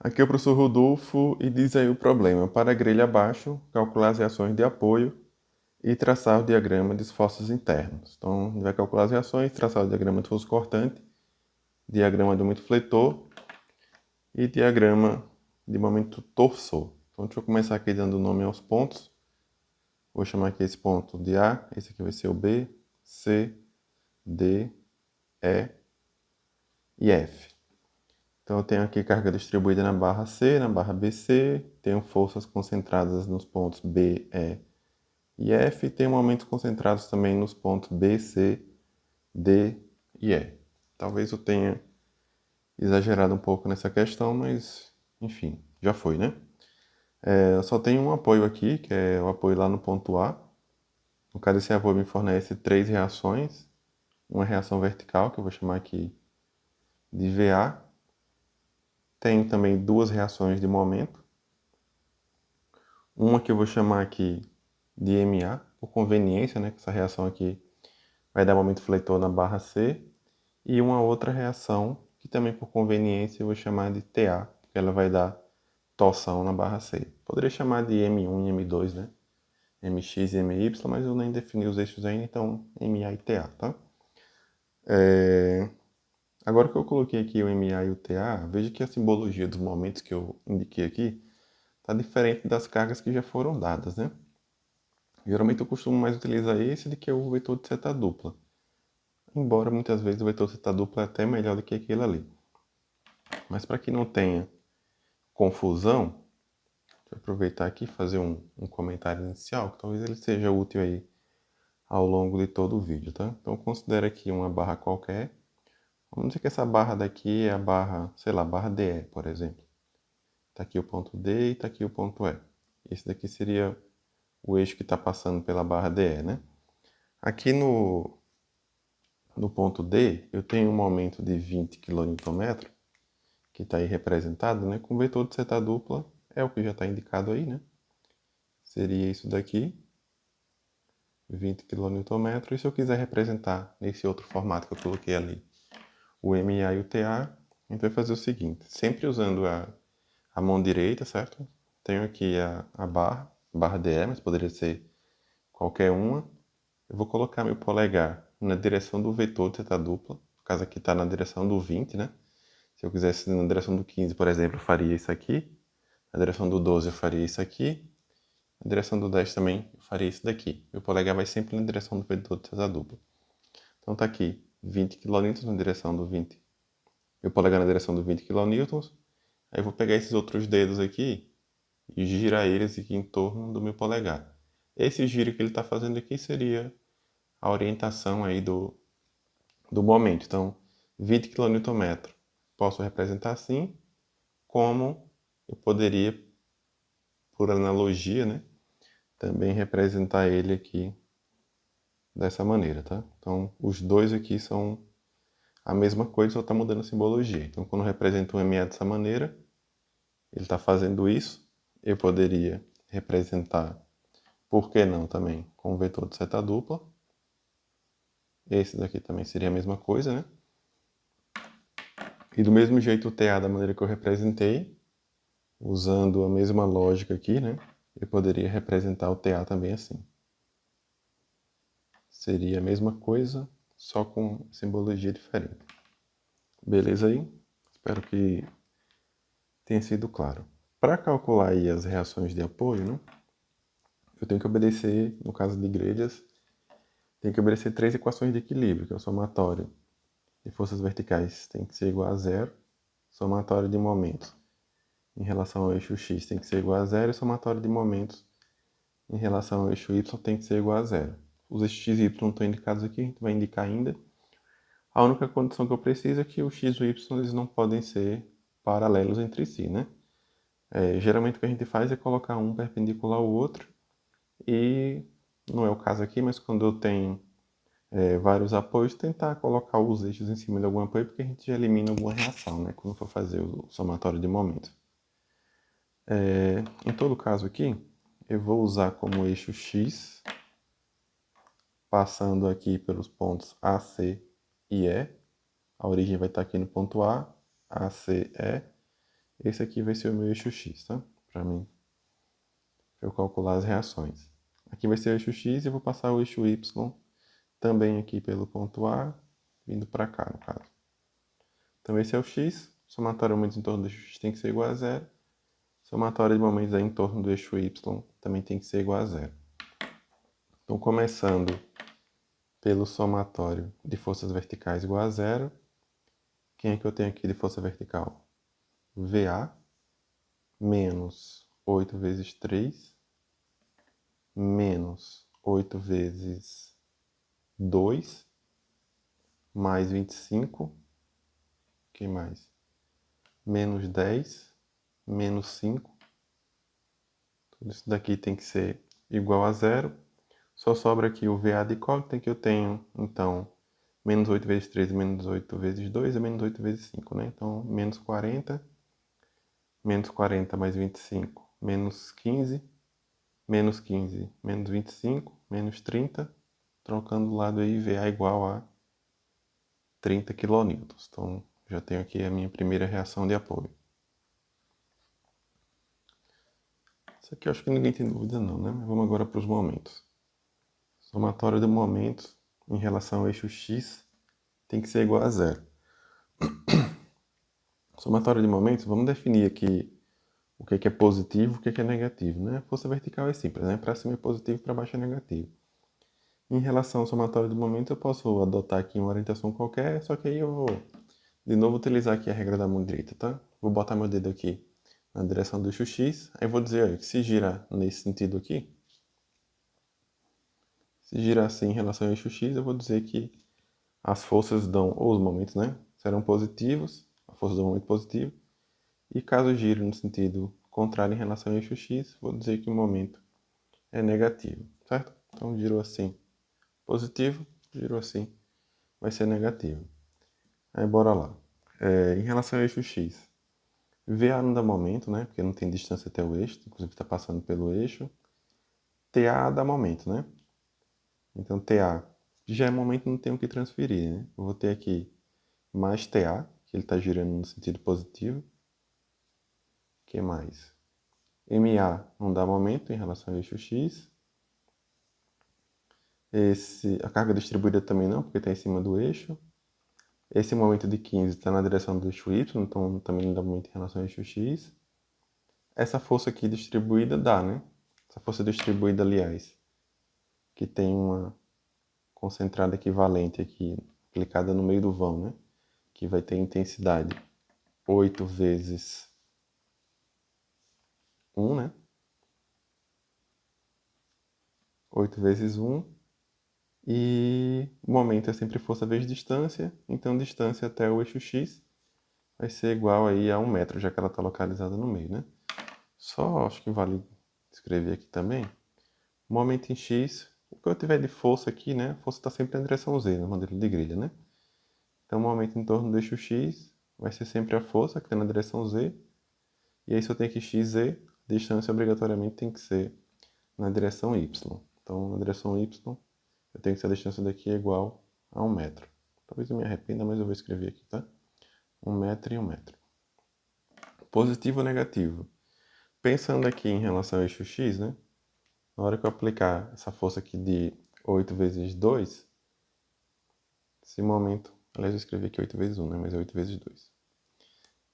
Aqui é o professor Rodolfo e diz aí o problema. Para a grelha abaixo, calcular as reações de apoio e traçar o diagrama de esforços internos. Então, a gente vai calcular as reações, traçar o diagrama de força cortante, diagrama de momento fletor e diagrama de momento torsor. Então, deixa eu começar aqui dando nome aos pontos. Vou chamar aqui esse ponto de A, esse aqui vai ser o B, C, D, E e F. Então, eu tenho aqui carga distribuída na barra C, na barra BC, tenho forças concentradas nos pontos B, E e F, e tenho momentos concentrados também nos pontos B, C, D e E. Talvez eu tenha exagerado um pouco nessa questão, mas enfim, já foi, né? Eu só tenho um apoio aqui, que é o apoio lá no ponto A. No caso, esse apoio me fornece 3 reações. Uma reação vertical, que eu vou chamar aqui de VA. Tenho também 2 reações de momento. Uma que eu vou chamar aqui de MA, por conveniência, né? Que essa reação aqui vai dar momento fletor na barra C. E uma outra reação, que também por conveniência eu vou chamar de TA, porque ela vai dar torção na barra C. Poderia chamar de M1 e M2, né? MX e MY, mas eu nem defini os eixos ainda, então MA e TA, tá? Agora que eu coloquei aqui o MA e o TA, veja que a simbologia dos momentos que eu indiquei aqui está diferente das cargas que já foram dadas, né? Geralmente eu costumo mais utilizar esse do que o vetor de seta dupla. Embora muitas vezes o vetor de seta dupla é até melhor do que aquele ali. Mas para que não tenha confusão, deixa eu aproveitar aqui e fazer um comentário inicial, que talvez ele seja útil aí ao longo de todo o vídeo, tá? Então considere aqui uma barra qualquer. Vamos dizer que essa barra daqui é a barra, sei lá, barra DE, por exemplo. Está aqui o ponto D e está aqui o ponto E. Esse daqui seria o eixo que está passando pela barra DE, né? Aqui no ponto D, eu tenho um momento de 20 kN, que está aí representado, né? Com vetor de seta dupla, é o que já está indicado aí, né? Seria isso daqui, 20 kN. E se eu quiser representar nesse outro formato que eu coloquei ali, o MA e o TA, a gente vai fazer o seguinte, sempre usando a mão direita, certo? Tenho aqui a barra DE, mas poderia ser qualquer uma. Eu vou colocar meu polegar na direção do vetor de seta dupla, no caso aqui está na direção do 20, né? Se eu quisesse na direção do 15, por exemplo, eu faria isso aqui. Na direção do 12 eu faria isso aqui. Na direção do 10 também eu faria isso daqui. Meu polegar vai sempre na direção do vetor de seta dupla. Então tá aqui 20 kN na direção do 20. Meu polegar na direção do 20 kN. Aí eu vou pegar esses outros dedos aqui e girar eles aqui em torno do meu polegar. Esse giro que ele está fazendo aqui seria a orientação aí do momento. Então, 20 kN. Posso representar assim, como eu poderia, por analogia, né, também representar ele aqui dessa maneira, tá? Então, os dois aqui são a mesma coisa, só está mudando a simbologia. Então, quando eu represento um MA dessa maneira, ele está fazendo isso, eu poderia representar, por que não também, com o vetor de seta dupla. Esse daqui também seria a mesma coisa, né? E do mesmo jeito o TA da maneira que eu representei, usando a mesma lógica aqui, né? Eu poderia representar o TA também assim. Seria a mesma coisa, só com simbologia diferente. Beleza aí? Espero que tenha sido claro. Para calcular aí as reações de apoio, né? Eu tenho que obedecer, no caso de grelhas, tenho que obedecer 3 equações de equilíbrio, que é o somatório de forças verticais tem que ser igual a zero, somatório de momentos em relação ao eixo x tem que ser igual a zero, e somatório de momentos em relação ao eixo y tem que ser igual a zero. Os eixos x e y não estão indicados aqui, a gente vai indicar ainda. A única condição que eu preciso é que o x e o y eles não podem ser paralelos entre si, né? Geralmente o que a gente faz é colocar um perpendicular ao outro, e não é o caso aqui, mas quando eu tenho vários apoios, tentar colocar os eixos em cima de algum apoio, porque a gente já elimina alguma reação, né? Quando for fazer o somatório de momentos. Em todo caso aqui, eu vou usar como eixo x, passando aqui pelos pontos A, C e E. A origem vai estar aqui no ponto A, C, E. Esse aqui vai ser o meu eixo X, tá? Para mim, eu calcular as reações. Aqui vai ser o eixo X e eu vou passar o eixo Y também aqui pelo ponto A, vindo para cá, no caso. Então esse é o X, somatório de momentos em torno do eixo X tem que ser igual a zero. Somatório de momentos aí em torno do eixo Y também tem que ser igual a zero. Então, começando pelo somatório de forças verticais igual a zero, quem é que eu tenho aqui de força vertical? VA menos 8 vezes 3 menos 8 vezes 2 mais 25. Que mais? Menos 10 menos 5. Tudo isso daqui tem que ser igual a zero. Só sobra aqui o VA de incógnita que eu tenho, então, menos 8 vezes 3 menos 8 vezes 2 é menos 8 vezes 5, né? Então, menos 40 mais 25, menos 15, menos 15, menos 25, menos 30, trocando do lado aí, VA igual a 30 kN. Então, já tenho aqui a minha primeira reação de apoio. Isso aqui eu acho que ninguém tem dúvida não, né? Mas vamos agora para os momentos. Somatório de momentos em relação ao eixo X tem que ser igual a zero. Somatório de momentos, vamos definir aqui o que é positivo e o que é negativo, né? Força vertical é simples, né? Para cima é positivo, para baixo é negativo. Em relação ao somatório de momentos, eu posso adotar aqui uma orientação qualquer, só que aí eu vou, de novo, utilizar aqui a regra da mão direita, tá? Vou botar meu dedo aqui na direção do eixo X, aí vou dizer, olha, que se girar nesse sentido aqui, se girar assim em relação ao eixo X, eu vou dizer que as forças dão, ou os momentos, né? Serão positivos, a força do momento positivo, e caso gire no sentido contrário em relação ao eixo X, vou dizer que o momento é negativo, certo? Então girou assim, positivo, girou assim, vai ser negativo. Aí bora lá. Em relação ao eixo X, VA não dá momento, né? Porque não tem distância até o eixo, inclusive está passando pelo eixo. TA dá momento, né? Então TA já é momento, não tem o que transferir, né? Eu vou ter aqui mais TA, que ele está girando no sentido positivo. O que mais? MA não dá momento em relação ao eixo X. A carga distribuída também não, porque está em cima do eixo. Esse momento de 15 está na direção do eixo Y, então também não dá momento em relação ao eixo X. Essa força aqui distribuída dá, né? Essa força distribuída, aliás, que tem uma concentrada equivalente aqui, aplicada no meio do vão, né? Que vai ter intensidade 8 vezes 1, né? 8 vezes 1. E o momento é sempre força vezes distância, então distância até o eixo X vai ser igual aí a 1 metro, já que ela está localizada no meio, né? Só acho que vale escrever aqui também. Momento em X, o que eu tiver de força aqui, né? A força está sempre na direção Z, no modelo de grelha, né? Então, o momento em torno do eixo X vai ser sempre a força que está na direção Z. E aí, se eu tenho aqui XZ, a distância obrigatoriamente tem que ser na direção Y. Então, na direção Y, eu tenho que ser a distância daqui é igual a 1 metro. Talvez eu me arrependa, mas eu vou escrever aqui, tá? 1 metro e 1 metro. Positivo ou negativo? Pensando aqui em relação ao eixo X, né? Na hora que eu aplicar essa força aqui de 8 vezes 2, esse momento, aliás, eu escrevi aqui 8 vezes 1, né? Mas é 8 vezes 2.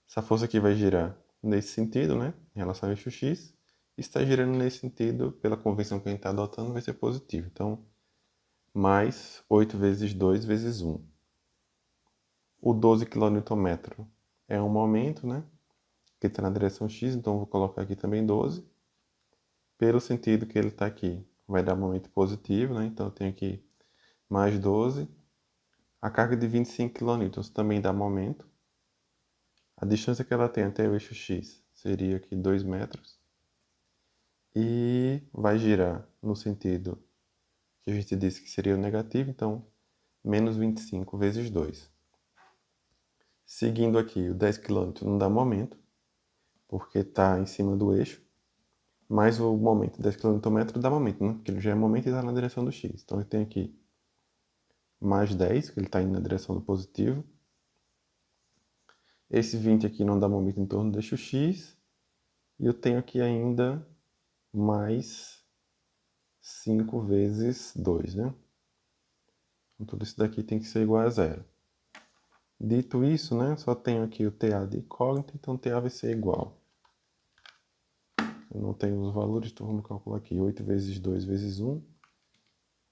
Essa força aqui vai girar nesse sentido, né? Em relação ao eixo X. E está girando nesse sentido, pela convenção que a gente está adotando, vai ser positivo. Então, mais 8 vezes 2 vezes 1. O 12 kN é um momento, né? Que está na direção X, então eu vou colocar aqui também 12. Pelo sentido que ele está aqui, vai dar momento positivo, né? Então eu tenho aqui mais 12. A carga de 25 kN também dá momento. A distância que ela tem até o eixo X seria aqui 2 metros. E vai girar no sentido que a gente disse que seria o negativo, então menos 25 vezes 2. Seguindo aqui, o 10 kN não dá momento, porque está em cima do eixo. Mais o momento, 10 kN dá momento, né? Porque ele já é momento e está na direção do X. Então eu tenho aqui mais 10, que ele está indo na direção do positivo. Esse 20 aqui não dá momento em torno do eixo X. E eu tenho aqui ainda mais 5 vezes 2, né? Então, tudo isso daqui tem que ser igual a zero. Dito isso, né, só tenho aqui o TA de incógnita, então TA vai ser igual. Eu não tenho os valores, então vamos calcular aqui. 8 vezes 2 vezes 1,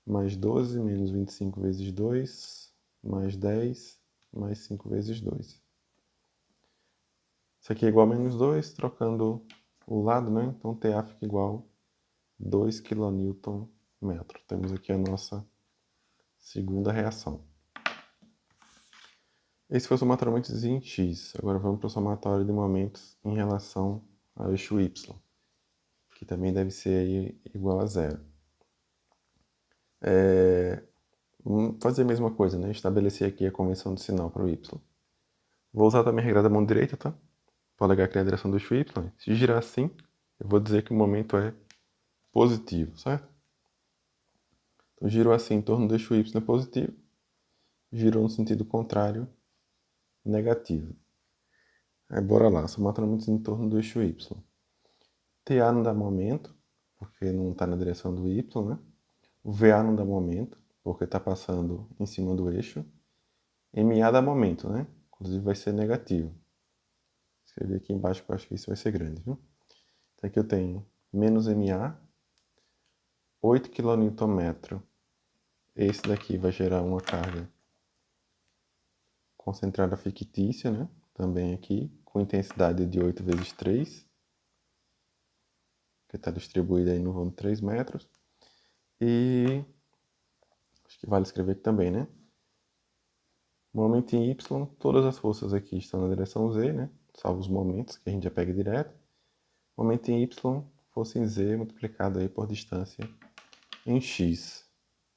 mais 12, menos 25 vezes 2, mais 10, mais 5 vezes 2. Isso aqui é igual a menos 2, trocando o lado, né? Então TA fica igual a 2 kNm. Temos aqui a nossa segunda reação. Esse foi o somatório de momentos em X. Agora vamos para o somatório de momentos em relação ao eixo Y, que também deve ser aí igual a zero. Vamos fazer a mesma coisa, né? Estabelecer aqui a convenção de sinal para o Y. Vou usar também a regra da mão direita, tá? Polegar aqui na direção do eixo Y. Se girar assim, eu vou dizer que o momento é positivo, certo? Então girou assim em torno do eixo Y positivo, girou no sentido contrário, negativo. Aí bora lá, somatório de momentos em torno do eixo Y. TA não dá momento, porque não está na direção do Y, né? O VA não dá momento, porque está passando em cima do eixo. MA dá momento, né? Inclusive vai ser negativo. Vou escrever aqui embaixo que eu acho que isso vai ser grande, viu? Então aqui eu tenho menos MA, 8 kNm. Esse daqui vai gerar uma carga concentrada fictícia, né? Também aqui, com intensidade de 8 vezes 3, que está distribuída aí no vão de 3 metros. E acho que vale escrever aqui também, né? Momento em Y, todas as forças aqui estão na direção Z, né? Salvo os momentos, que a gente já pega direto. Momento em Y, força em Z multiplicado aí por distância em X.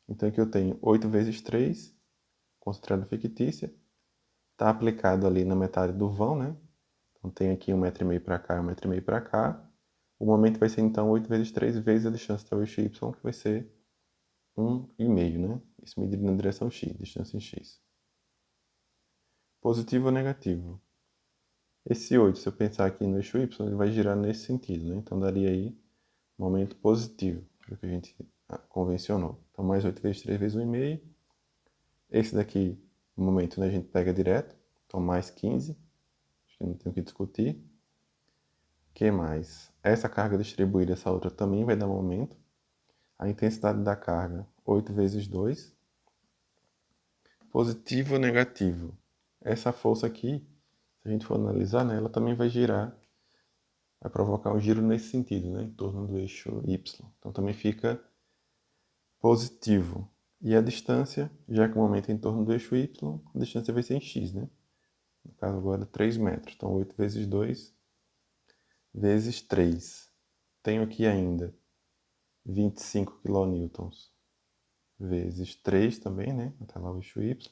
Então aqui eu tenho 8 vezes 3, concentrada fictícia. Está aplicado ali na metade do vão, né? Então tem aqui 1,5 m para cá e 1,5 m para cá. O momento vai ser então 8 vezes 3 vezes a distância até o eixo Y, que vai ser 1,5, né? Isso medido na direção X, distância em X. Positivo ou negativo? Esse 8, se eu pensar aqui no eixo Y, ele vai girar nesse sentido, né? Então daria aí momento positivo, que é o que a gente convencionou. Então mais 8 vezes 3 vezes 1,5. Esse daqui, o momento, né, a gente pega direto. Então mais 15. Acho que não tem o que discutir. O que mais? Essa carga distribuída, essa outra também vai dar momento. A intensidade da carga, 8 vezes 2. Positivo ou negativo? Essa força aqui, se a gente for analisar, né, ela também vai girar, vai provocar um giro nesse sentido, né, em torno do eixo Y. Então também fica positivo. E a distância, já que o momento é em torno do eixo Y, a distância vai ser em X, né? No caso agora 3 metros. Então 8 vezes 2 vezes 3. Tenho aqui ainda 25 kN vezes 3 também, né? Até lá o eixo Y.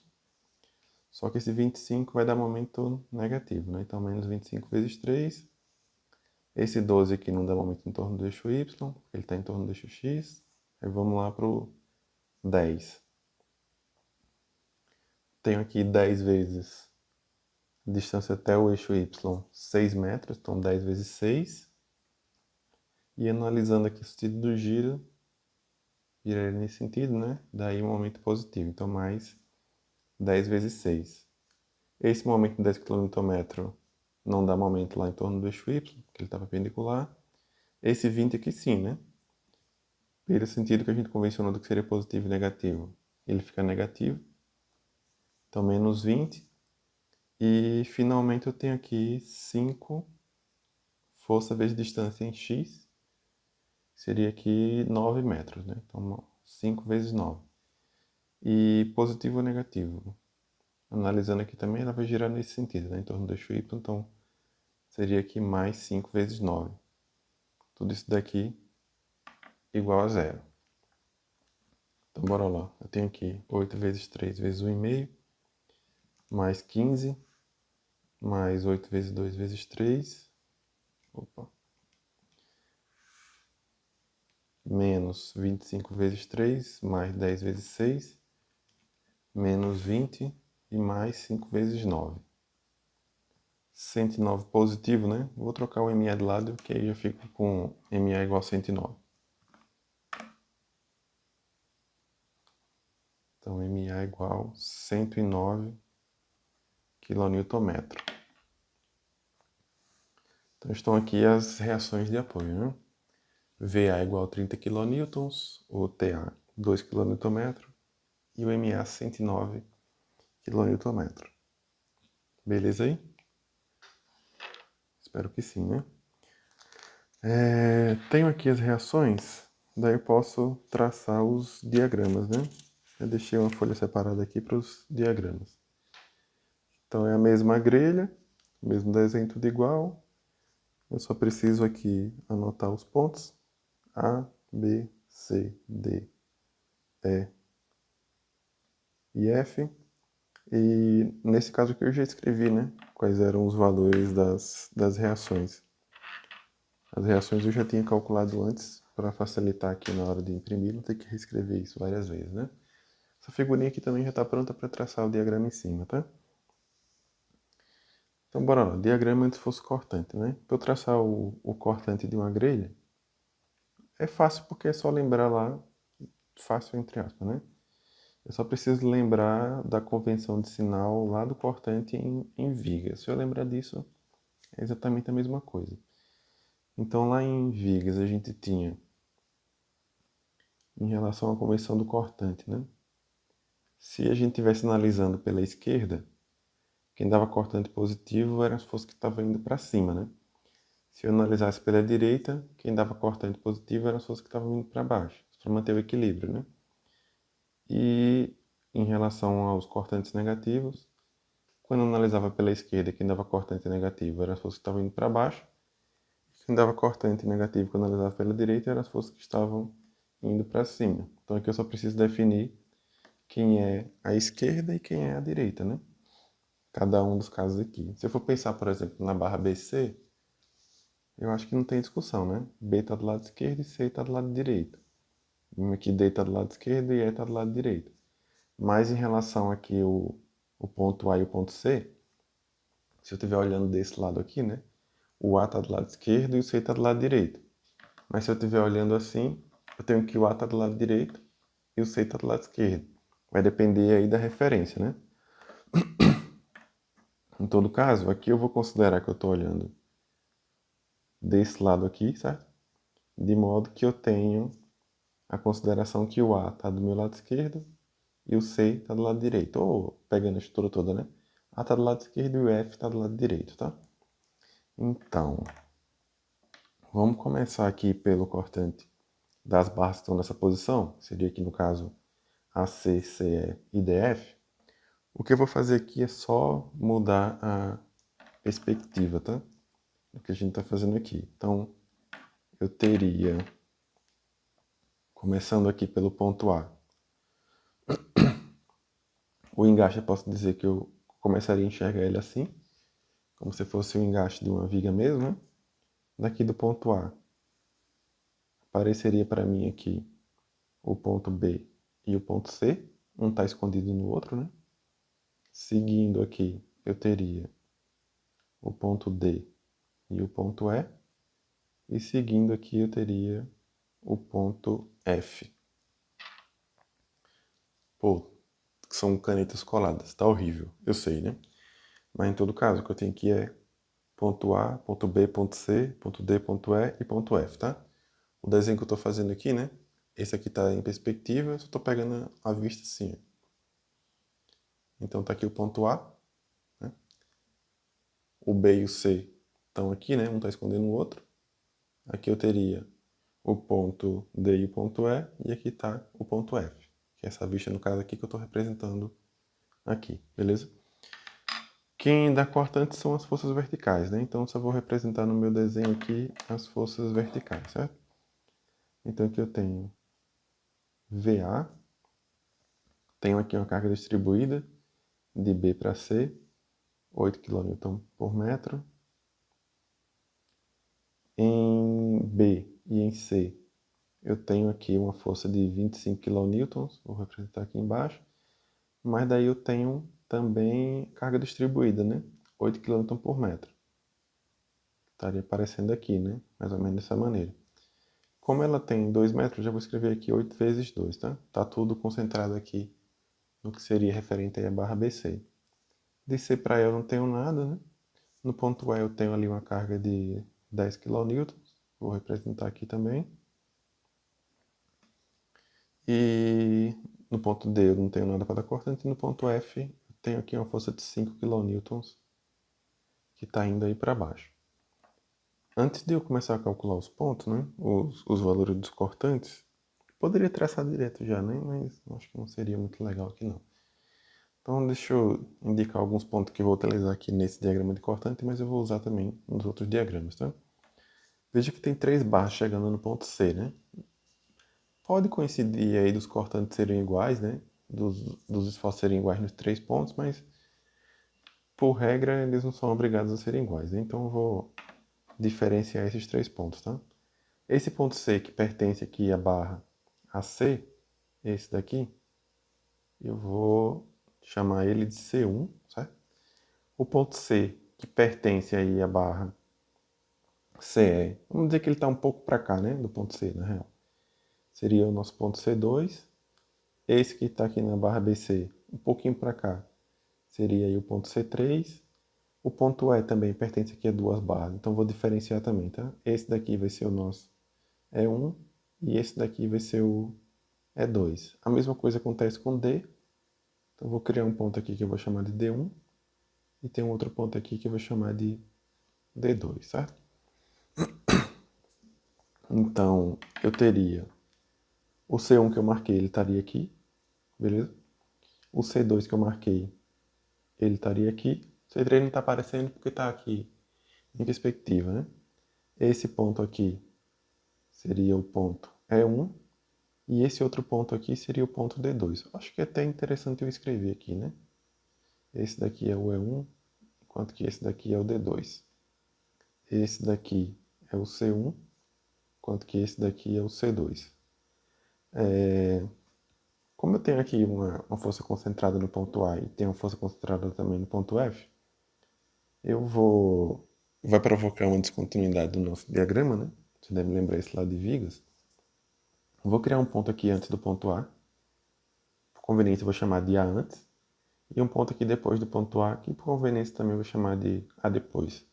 Só que esse 25 vai dar momento negativo, né? Então menos 25 vezes 3. Esse 12 aqui não dá momento em torno do eixo Y, ele está em torno do eixo X. Aí vamos lá para o 10. Tenho aqui 10 vezes distância até o eixo Y, 6 metros, então 10 vezes 6. E analisando aqui o sentido do giro, giraria nesse sentido, né? Daí um momento positivo, então mais 10 vezes 6. Esse momento de 10 kN não dá momento lá em torno do eixo Y, porque ele está perpendicular. Esse 20 aqui sim, né? Pelo sentido que a gente convencionou do que seria positivo e negativo, ele fica negativo. Então menos 20. E finalmente eu tenho aqui 5 força vezes distância em X, seria aqui 9 metros, né? Então 5 vezes 9. E positivo ou negativo? Analisando aqui também, ela vai girar nesse sentido, né? Em torno do eixo Y, então seria aqui mais 5 vezes 9. Tudo isso daqui igual a zero. Então bora lá. Eu tenho aqui 8 vezes 3 vezes 1,5, mais 15, mais 8 vezes 2 vezes 3. Opa. Menos 25 vezes 3, mais 10 vezes 6, menos 20 e mais 5 vezes 9. 109 positivo, né? Vou trocar o MA de lado, que aí já fico com MA igual a 109. Então, MA igual a 109 kNm. Então, estão aqui as reações de apoio, né? VA igual a 30 kN, o TA 2 kNm e o MA 109 kNm. Beleza aí? Espero que sim, né? Tenho aqui as reações, daí eu posso traçar os diagramas, né? Eu deixei uma folha separada aqui para os diagramas. Então é a mesma grelha, mesmo desenho tudo igual. Eu só preciso aqui anotar os pontos A, B, C, D, E e F. E nesse caso aqui eu já escrevi, né? Quais eram os valores das reações. As reações eu já tinha calculado antes, para facilitar aqui na hora de imprimir, não ter que reescrever isso várias vezes, né? Essa figurinha aqui também já está pronta para traçar o diagrama em cima, tá? Então, bora lá. Diagrama antes fosse cortante, né? Para eu traçar o cortante de uma grelha, é fácil porque é só lembrar lá, fácil entre aspas, né? Eu só preciso lembrar da convenção de sinal lá do cortante em vigas. Se eu lembrar disso, é exatamente a mesma coisa. Então, lá em vigas, a gente tinha, em relação à convenção do cortante, né? Se a gente estivesse analisando pela esquerda, quem dava cortante positivo era as forças que estavam indo para cima, né? Se eu analisasse pela direita, quem dava cortante positivo eram as forças que estavam indo para baixo, para manter o equilíbrio, né? E em relação aos cortantes negativos, quando eu analisava pela esquerda, quem dava cortante negativo eram as forças que estavam indo para baixo, quem dava cortante negativo quando analisava pela direita eram as forças que estavam indo para cima. Então aqui eu só preciso definir quem é a esquerda e quem é a direita, né? Cada um dos casos aqui. Se eu for pensar, por exemplo, na barra BC, eu acho que não tem discussão, né? B está do lado esquerdo e C está do lado direito. Aqui D está do lado esquerdo e E está do lado direito. Mas em relação aqui o ponto A e o ponto C, se eu estiver olhando desse lado aqui, né? O A está do lado esquerdo e o C está do lado direito. Mas se eu estiver olhando assim, eu tenho que o A está do lado direito e o C está do lado esquerdo. Vai depender aí da referência, né? Em todo caso, aqui eu vou considerar que eu estou olhando desse lado aqui, certo? De modo que eu tenho a consideração que o A está do meu lado esquerdo e o C está do lado direito. Ou pegando a estrutura toda, né? A está do lado esquerdo e o F está do lado direito, tá? Então, vamos começar aqui pelo cortante das barras que estão nessa posição. Seria aqui no caso AC, CE e DF. O que eu vou fazer aqui é só mudar a perspectiva, tá? Do que a gente está fazendo aqui. Então, eu teria, começando aqui pelo ponto A, o engaste eu posso dizer que eu começaria a enxergar ele assim, como se fosse o engaste de uma viga mesmo, né? Daqui do ponto A, apareceria para mim aqui o ponto B e o ponto C, um está escondido no outro, né? Seguindo aqui, eu teria o ponto D e o ponto E, e seguindo aqui eu teria o ponto F. Pô, são canetas coladas, tá horrível, eu sei, né? Mas em todo caso, o que eu tenho aqui é ponto A, ponto B, ponto C, ponto D, ponto E e ponto F, tá? O desenho que eu estou fazendo aqui, né? Esse aqui está em perspectiva, eu só estou pegando a vista assim. Então está aqui o ponto A, né? O B e o C estão aqui, né? Um está escondendo o outro. Aqui eu teria o ponto D e o ponto E, e aqui está o ponto F, que é essa vista, no caso aqui, que eu estou representando aqui, beleza? Quem dá cortante são as forças verticais, né? Então, só vou representar no meu desenho aqui as forças verticais, certo? Então, aqui eu tenho VA, tenho aqui uma carga distribuída de B para C, 8 kN por metro. Em B e em C, eu tenho aqui uma força de 25 kN, vou representar aqui embaixo, mas daí eu tenho também carga distribuída, né? 8 kg por metro. Estaria aparecendo aqui, né? Mais ou menos dessa maneira. Como ela tem 2 metros, já vou escrever aqui 8 vezes 2, tá? Tá tudo concentrado aqui no que seria referente aí à barra BC. De C para E eu não tenho nada, né? No ponto E eu tenho ali uma carga de 10 kN. Vou representar aqui também. E no ponto D eu não tenho nada para dar cortante. E no ponto F eu tenho aqui uma força de 5 kN que está indo aí para baixo. Antes de eu começar a calcular os pontos, né, os valores dos cortantes, poderia traçar direto já, né, mas acho que não seria muito legal aqui não. Então deixa eu indicar alguns pontos que eu vou utilizar aqui nesse diagrama de cortante, mas eu vou usar também nos outros diagramas, tá? Veja que tem 3 barras chegando no ponto C, né? Pode coincidir aí dos cortantes serem iguais, né? Dos esforços serem iguais nos 3 pontos, mas por regra eles não são obrigados a serem iguais, né? Então eu vou diferenciar esses 3 pontos, tá? Esse ponto C que pertence aqui à barra AC, esse daqui, eu vou chamar ele de C1, certo? O ponto C que pertence aí à barra CE, vamos dizer que ele está um pouco para cá, né? Do ponto C, na real. Seria o nosso ponto C2. Esse que está aqui na barra BC, um pouquinho para cá, seria aí o ponto C3. O ponto E também pertence aqui a 2 barras, então vou diferenciar também, tá? Esse daqui vai ser o nosso E1 e esse daqui vai ser o E2. A mesma coisa acontece com D, então vou criar um ponto aqui que eu vou chamar de D1 e tem um outro ponto aqui que eu vou chamar de D2, certo? Então, eu teria o C1 que eu marquei, ele estaria aqui, beleza? O C2 que eu marquei, ele estaria aqui. O C3 não está aparecendo porque está aqui em perspectiva, né? Esse ponto aqui seria o ponto E1 e esse outro ponto aqui seria o ponto D2. Acho que é até interessante eu escrever aqui, né? Esse daqui é o E1, enquanto que esse daqui é o D2. Esse daqui é o C1, enquanto que esse daqui é o C2. Como eu tenho aqui uma força concentrada no ponto A e tenho uma força concentrada também no ponto F, eu vou... Vai provocar uma descontinuidade do nosso diagrama, né? Você deve lembrar esse lá de vigas. Vou criar um ponto aqui antes do ponto A. Por conveniência, eu vou chamar de A antes. E um ponto aqui depois do ponto A, que por conveniência também eu vou chamar de A depois.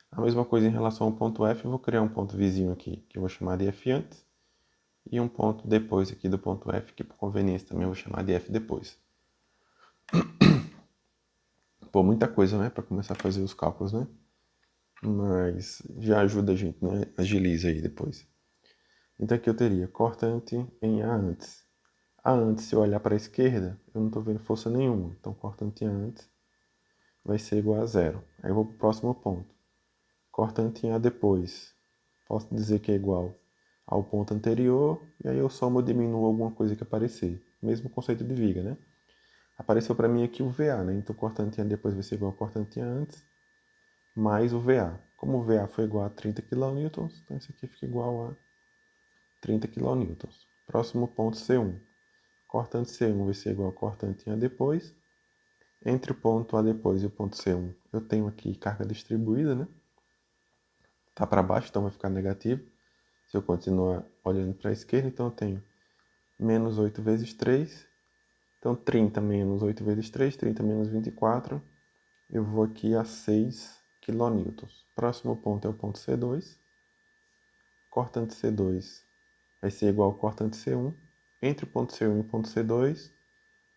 A mesma coisa em relação ao ponto F, eu vou criar um ponto vizinho aqui, que eu vou chamar de F antes. E um ponto depois aqui do ponto F, que por conveniência também eu vou chamar de F depois. Pô, muita coisa, né, para começar a fazer os cálculos, né? Mas já ajuda a gente, né? Agiliza aí depois. Então aqui eu teria cortante em A antes. A antes, se eu olhar para a esquerda, eu não estou vendo força nenhuma. Então cortante A antes vai ser igual a zero. Aí eu vou para o próximo ponto. Cortante em A depois. Posso dizer que é igual ao ponto anterior, e aí eu somo ou diminuo alguma coisa que aparecer. Mesmo conceito de viga, né? Apareceu para mim aqui o VA, né? Então cortante em A depois vai ser igual ao cortante em A antes, mais o VA. Como o VA foi igual a 30 kN, então isso aqui fica igual a 30 kN. Próximo ponto C1. Cortante C1 vai ser igual a cortante em A depois. Entre o ponto A depois e o ponto C1, eu tenho aqui carga distribuída, né? Tá para baixo, então vai ficar negativo. Se eu continuar olhando para a esquerda, então eu tenho menos 8 vezes 3. Então 30 menos 8 vezes 3, 30 menos 24. Eu vou aqui a 6 kN. Próximo ponto é o ponto C2. Cortante C2 vai ser igual ao cortante C1. Entre o ponto C1 e o ponto C2,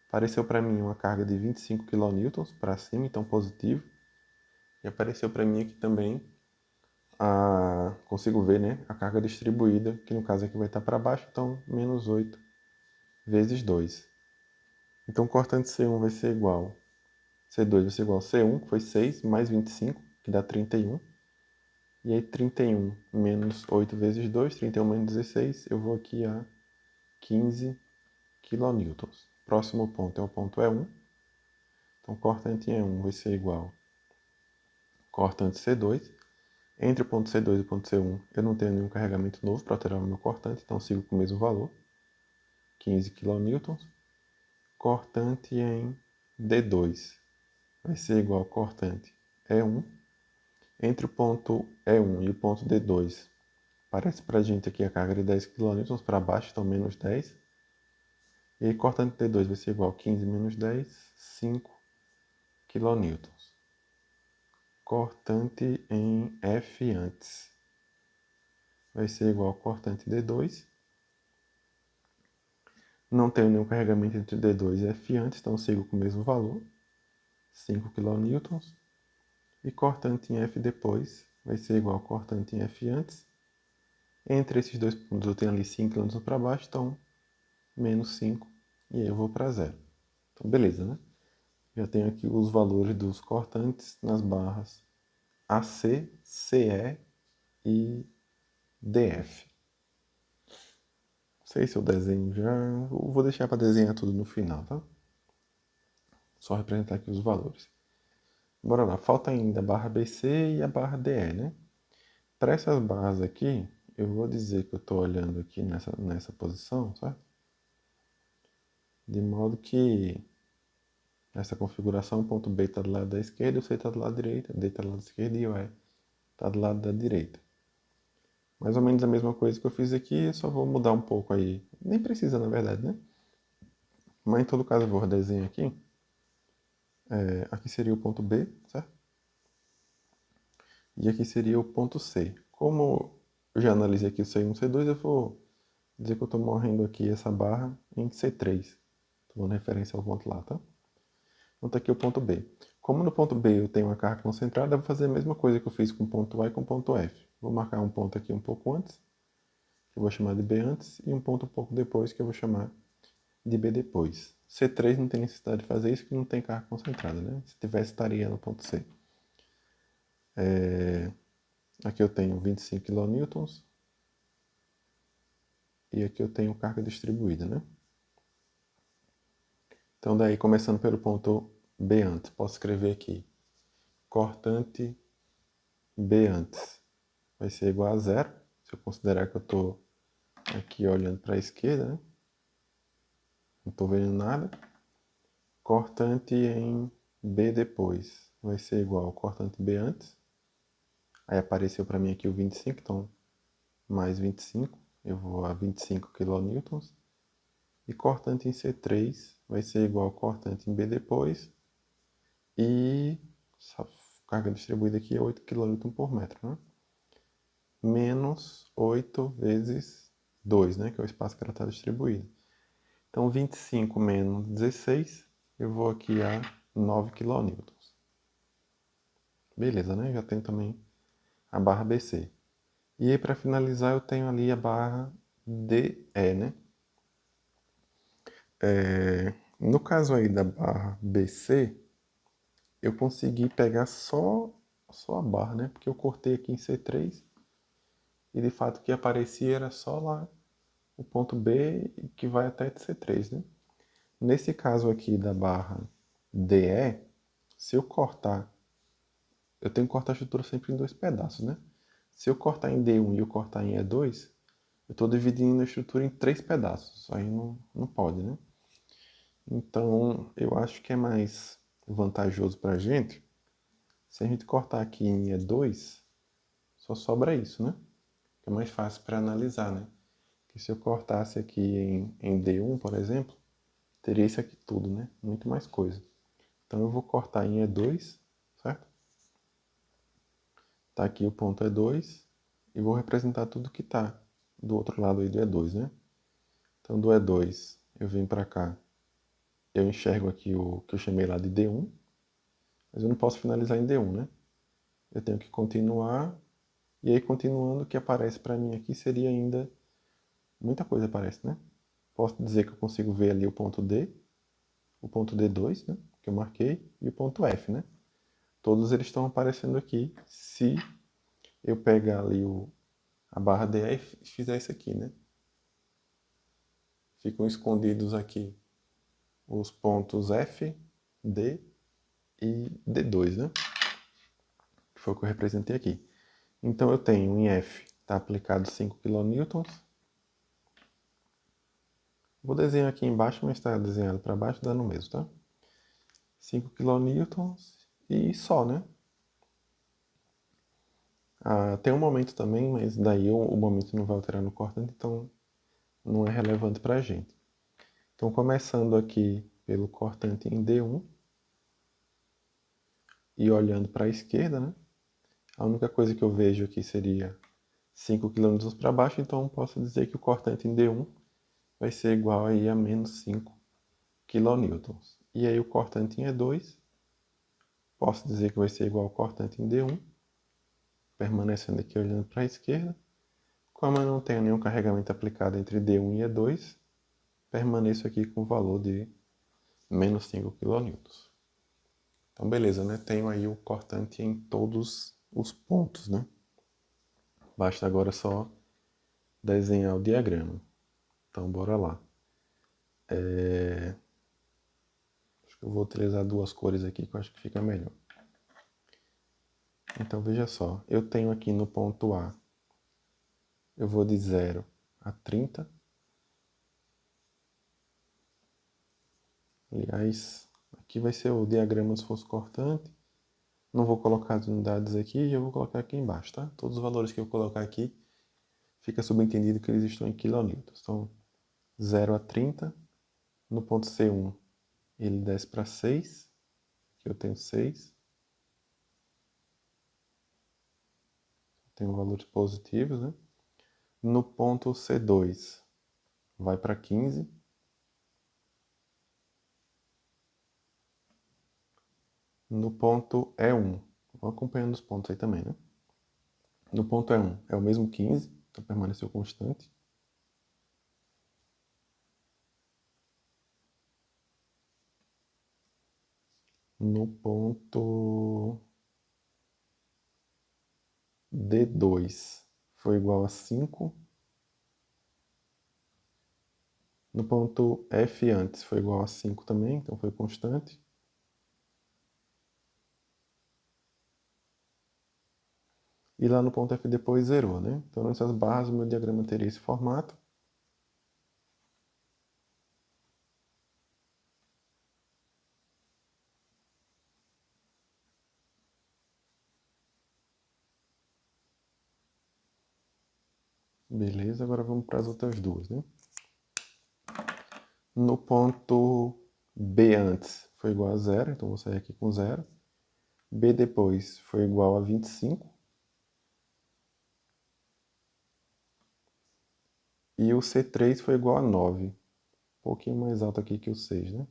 apareceu para mim uma carga de 25 kN para cima, então positivo. E apareceu para mim aqui também, consigo ver, né, a carga distribuída, que no caso aqui vai estar para baixo, então menos 8 vezes 2. Então cortante C1 vai ser igual, C2 vai ser igual a C1, que foi 6, mais 25, que dá 31. E aí 31 menos 8 vezes 2, 31 menos 16, eu vou aqui a 15 kN. Próximo ponto é o ponto E1. Então, cortante em E1 vai ser igual a cortante C2. Entre o ponto C2 e o ponto C1, eu não tenho nenhum carregamento novo para alterar o meu cortante, então sigo com o mesmo valor, 15 kN. Cortante em D2 vai ser igual a cortante E1. Entre o ponto E1 e o ponto D2, parece para a gente aqui a carga de 10 kN para baixo, então menos 10. E aí, cortante D2 vai ser igual a 15 menos 10, 5 kN. Cortante em F antes vai ser igual a cortante D2. Não tenho nenhum carregamento entre D2 e F antes, então sigo com o mesmo valor, 5 kN. E cortante em F depois vai ser igual a cortante em F antes. Entre esses dois pontos eu tenho ali 5 kN para baixo, então menos 5, e aí eu vou para zero. Então beleza, né? Já tenho aqui os valores dos cortantes nas barras AC, CE e DF. Não sei se eu desenho já, eu vou deixar para desenhar tudo no final, tá? Só representar aqui os valores. Bora lá, falta ainda a barra BC e a barra DE, né? Para essas barras aqui, eu vou dizer que eu estou olhando aqui nessa posição, certo? De modo que nessa configuração, o ponto B está do lado da esquerda, o C está do lado da direita, D está do lado da esquerda e o E está do lado da direita. Mais ou menos a mesma coisa que eu fiz aqui, eu só vou mudar um pouco aí. Nem precisa, na verdade, né? Mas em todo caso eu vou desenhar aqui. Aqui seria o ponto B, certo? E aqui seria o ponto C. Como eu já analisei aqui o C1 e C2, eu vou dizer que eu estou morrendo aqui essa barra em C3. Tomando referência ao ponto lá, tá? Então tá aqui o ponto B. Como no ponto B eu tenho uma carga concentrada, eu vou fazer a mesma coisa que eu fiz com o ponto A e com o ponto F. Vou marcar um ponto aqui um pouco antes, que eu vou chamar de B antes, e um ponto um pouco depois, que eu vou chamar de B depois. C3 não tem necessidade de fazer isso, porque não tem carga concentrada, né? Se tivesse, estaria no ponto C. Aqui eu tenho 25 kN, e aqui eu tenho carga distribuída, né? Então daí, começando pelo ponto B antes, posso escrever aqui, cortante B antes vai ser igual a zero, se eu considerar que eu estou aqui olhando para a esquerda, né? Não estou vendo nada. Cortante em B depois vai ser igual ao cortante B antes. Aí apareceu para mim aqui o 25, então mais 25, eu vou a 25 kN. E cortante em C3 vai ser igual ao cortante em B depois. E a carga distribuída aqui é 8 kN por metro, né? Menos 8 vezes 2, né? Que é o espaço que ela está distribuída. Então, 25 menos 16, eu vou aqui a 9 kN. Beleza, né? Já tenho também a barra BC. E aí, para finalizar, eu tenho ali a barra DE, né? No caso aí da barra BC, eu consegui pegar só a barra, né? Porque eu cortei aqui em C3 e de fato o que aparecia era só lá o ponto B que vai até C3, né? Nesse caso aqui da barra DE, se eu cortar, eu tenho que cortar a estrutura sempre em dois pedaços, né? Se eu cortar em D1 e eu cortar em E2, eu estou dividindo a estrutura em três pedaços. Aí não pode, né? Então, eu acho que é mais vantajoso para a gente, se a gente cortar aqui em E2, só sobra isso, né? Que é mais fácil para analisar, né? Que se eu cortasse aqui em D1, por exemplo, teria isso aqui tudo, né? Muito mais coisa. Então, eu vou cortar em E2, certo? Tá aqui o ponto E2 e vou representar tudo que tá do outro lado aí do E2, né? Então, do E2, eu venho para cá, eu enxergo aqui o que eu chamei lá de D1, mas eu não posso finalizar em D1, né? Eu tenho que continuar, e aí continuando, o que aparece para mim aqui seria ainda, muita coisa aparece, né? Posso dizer que eu consigo ver ali o ponto D, o ponto D2, né? Que eu marquei, e o ponto F, né? Todos eles estão aparecendo aqui se eu pegar ali a barra DE e fizer isso aqui, né? Ficam escondidos aqui os pontos F, D e D2, né? Que foi o que eu representei aqui. Então eu tenho em F, está aplicado 5 kN. Vou desenhar aqui embaixo, mas está desenhado para baixo, dando o mesmo, tá? 5 kN e só, né? Tem um momento também, mas daí o momento não vai alterar no cortante, então não é relevante para a gente. Então, começando aqui pelo cortante em D1 e olhando para a esquerda, né? A única coisa que eu vejo aqui seria 5 km para baixo, então posso dizer que o cortante em D1 vai ser igual aí a menos 5 kN. E aí o cortante em E2, posso dizer que vai ser igual ao cortante em D1, permanecendo aqui olhando para a esquerda. Como eu não tenho nenhum carregamento aplicado entre D1 e E2, permaneço aqui com o valor de menos 5 kN. Então, beleza, né? Tenho aí o cortante em todos os pontos, né? Basta agora só desenhar o diagrama. Então, bora lá. Acho que eu vou utilizar duas cores aqui que eu acho que fica melhor. Então, veja só. Eu tenho aqui no ponto A, eu vou de 0 a 30. Aliás, aqui vai ser o diagrama se fosse cortante. Não vou colocar as unidades aqui, eu vou colocar aqui embaixo, tá? Todos os valores que eu colocar aqui, fica subentendido que eles estão em quilonewtons. Então, 0 a 30, no ponto C1, ele desce para 6, aqui eu tenho 6. Tenho valores positivos, né? No ponto C2, vai para 15. No ponto E1, vou acompanhando os pontos aí também, né? No ponto E1 é o mesmo 15, então permaneceu constante. No ponto D2 foi igual a 5. No ponto F antes foi igual a 5 também, então foi constante. E lá no ponto F depois zerou, né? Então nessas barras o meu diagrama teria esse formato. Beleza, agora vamos para as outras duas, né? No ponto B antes foi igual a 0, então vou sair aqui com 0. B depois foi igual a 25. E o C3 foi igual a 9. Um pouquinho mais alto aqui que o 6, né?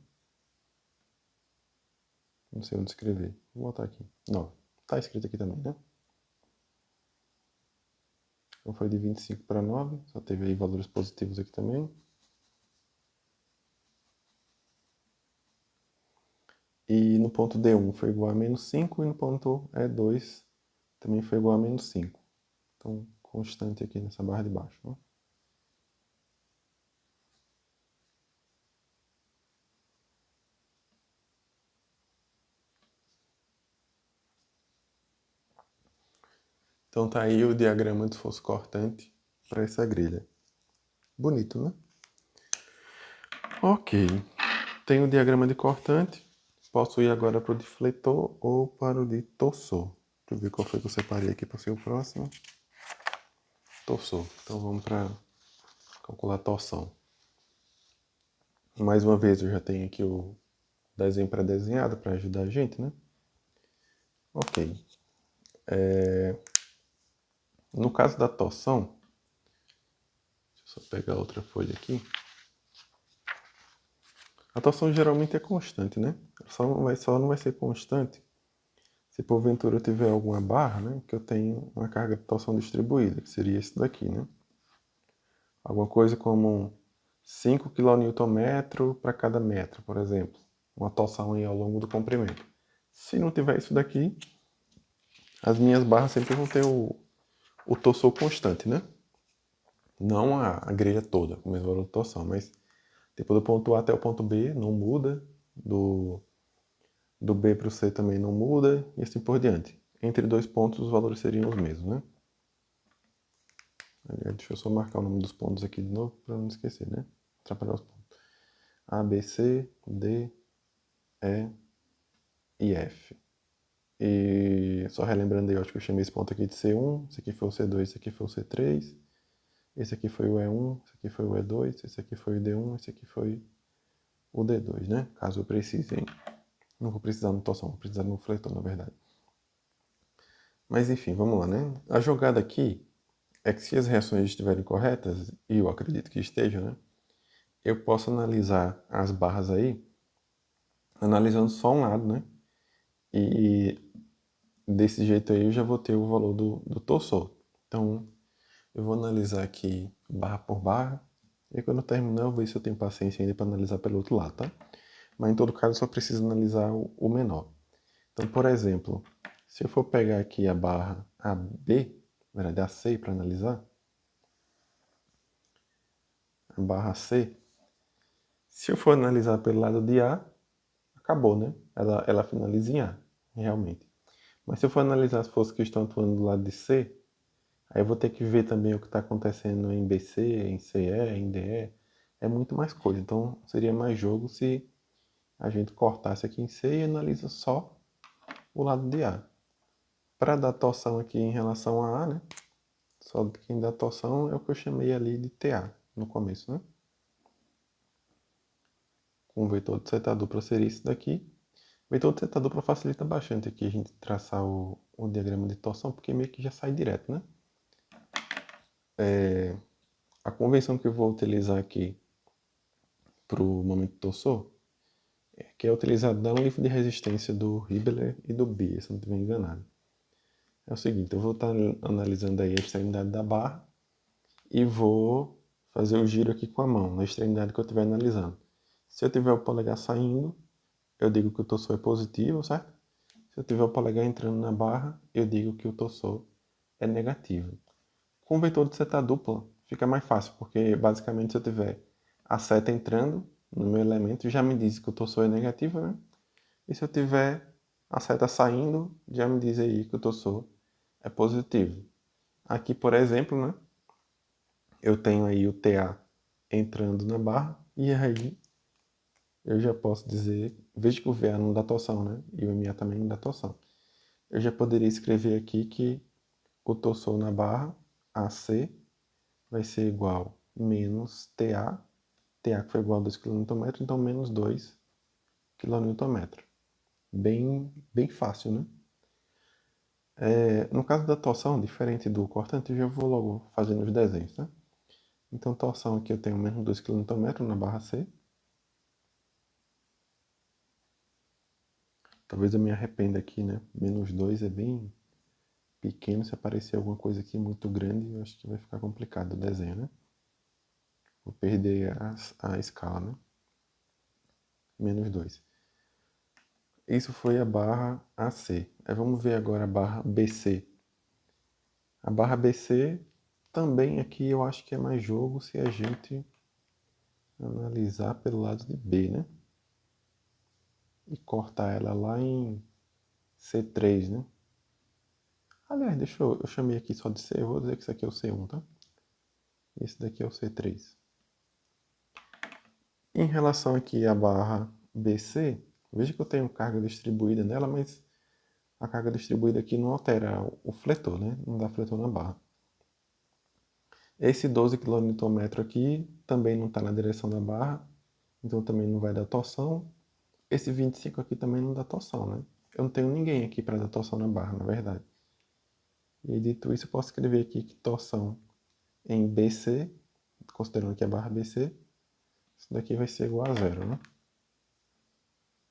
Não sei onde escrever. Vou botar aqui. 9. Tá escrito aqui também, né? Então foi de 25 para 9. Só teve aí valores positivos aqui também. E no ponto D1 foi igual a menos 5 e no ponto E2 também foi igual a menos 5. Então, constante aqui nessa barra de baixo. Né? Então tá aí o diagrama de força cortante para essa grelha. Bonito, né? Ok. Tem o diagrama de cortante. Posso ir agora para o de fletor ou para o de torsor. Deixa eu ver qual foi que eu separei aqui para ser o próximo. Torsor. Então vamos para calcular a torção. Mais uma vez eu já tenho aqui o desenho pré-desenhado para ajudar a gente, né? Ok. No caso da torção, deixa eu só pegar outra folha aqui. A torção geralmente é constante, né? Só não vai ser constante se porventura eu tiver alguma barra, né? Que eu tenho uma carga de torção distribuída, que seria esse daqui, né? Alguma coisa como 5 kN para cada metro, por exemplo. Uma torção aí ao longo do comprimento. Se não tiver isso daqui, as minhas barras sempre vão ter o torsor constante, né? Não a grelha toda, com o mesmo valor de torção, mas tipo, do ponto A até o ponto B não muda, do B para o C também não muda, e assim por diante. Entre dois pontos os valores seriam os mesmos, né? Deixa eu só marcar o nome dos pontos aqui de novo para não esquecer, né? Atrapalhar os pontos. A, B, C, D, E e F. E só relembrando aí, eu acho que eu chamei esse ponto aqui de C1, esse aqui foi o C2, esse aqui foi o C3, esse aqui foi o E1, esse aqui foi o E2, esse aqui foi o D1, esse aqui foi o D2, né? Caso eu precise, hein? Não vou precisar no torção, vou precisar no fletor, na verdade. Mas enfim, vamos lá, né? A jogada aqui é que se as reações estiverem corretas, e eu acredito que estejam, né? Eu posso analisar as barras aí, analisando só um lado, né? E desse jeito aí eu já vou ter o valor do torsor. Então, eu vou analisar aqui barra por barra, e quando eu terminar eu vou ver se eu tenho paciência ainda para analisar pelo outro lado, tá? Mas em todo caso eu só preciso analisar o menor. Então, por exemplo, se eu for pegar aqui a barra AB, na verdade a C para analisar, a barra C, se eu for analisar pelo lado de A, acabou, né? Ela finaliza em A, realmente. Mas se eu for analisar as forças que estão atuando do lado de C, aí eu vou ter que ver também o que está acontecendo em BC, em CE, em DE. É muito mais coisa. Então seria mais jogo se a gente cortasse aqui em C e analisa só o lado de A. Para dar torção aqui em relação a A, né? Só quem dá torção é o que eu chamei ali de TA no começo, né? Com o vetor de seta dupla seria isso daqui. O vetor de seta dupla facilita bastante aqui a gente traçar o diagrama de torção, porque meio que já sai direto, né? A convenção que eu vou utilizar aqui para o momento torsor, que é utilizada no livro de resistência do Hibbeler e do Beer, se não estiver enganado. É o seguinte, eu vou estar analisando aí a extremidade da barra e vou fazer o giro aqui com a mão, na extremidade que eu estiver analisando. Se eu tiver o polegar saindo, eu digo que o torsor é positivo, certo? Se eu tiver o polegar entrando na barra, eu digo que o torsor é negativo. Com o vetor de seta dupla, fica mais fácil, porque basicamente se eu tiver a seta entrando no meu elemento, já me diz que o torsor é negativo, né? E se eu tiver a seta saindo, já me diz aí que o torsor é positivo. Aqui, por exemplo, né? Eu tenho aí o TA entrando na barra, e aí eu já posso dizer, veja que o VA não dá torção, né? E o MA também não dá torção. Eu já poderia escrever aqui que o torsor na barra, AC, vai ser igual a menos TA, TA que foi igual a 2 kN, então menos 2 kN. Bem fácil, né? No caso da torção, diferente do cortante, eu já vou logo fazendo os desenhos, né? Então, torção aqui eu tenho menos 2 kN na barra C. Talvez eu me arrependa aqui, né? Menos 2 é bem pequeno. Se aparecer alguma coisa aqui muito grande, eu acho que vai ficar complicado o desenho, né? Vou perder a escala, né? Menos 2. Isso foi a barra AC. Aí vamos ver agora a barra BC. A barra BC também aqui eu acho que é mais jogo se a gente analisar pelo lado de B, né? E cortar ela lá em C3, né? Aliás, eu chamei aqui só de C, eu vou dizer que isso aqui é o C1, tá? Esse daqui é o C3. Em relação aqui à barra BC, veja que eu tenho carga distribuída nela, mas a carga distribuída aqui não altera o fletor, né? Não dá fletor na barra. Esse 12 kN aqui também não está na direção da barra, então também não vai dar torção. Esse 25 aqui também não dá torção, né? Eu não tenho ninguém aqui para dar torção na barra, na verdade. E dito isso, eu posso escrever aqui que torção em BC, considerando que a barra BC, isso daqui vai ser igual a zero, né?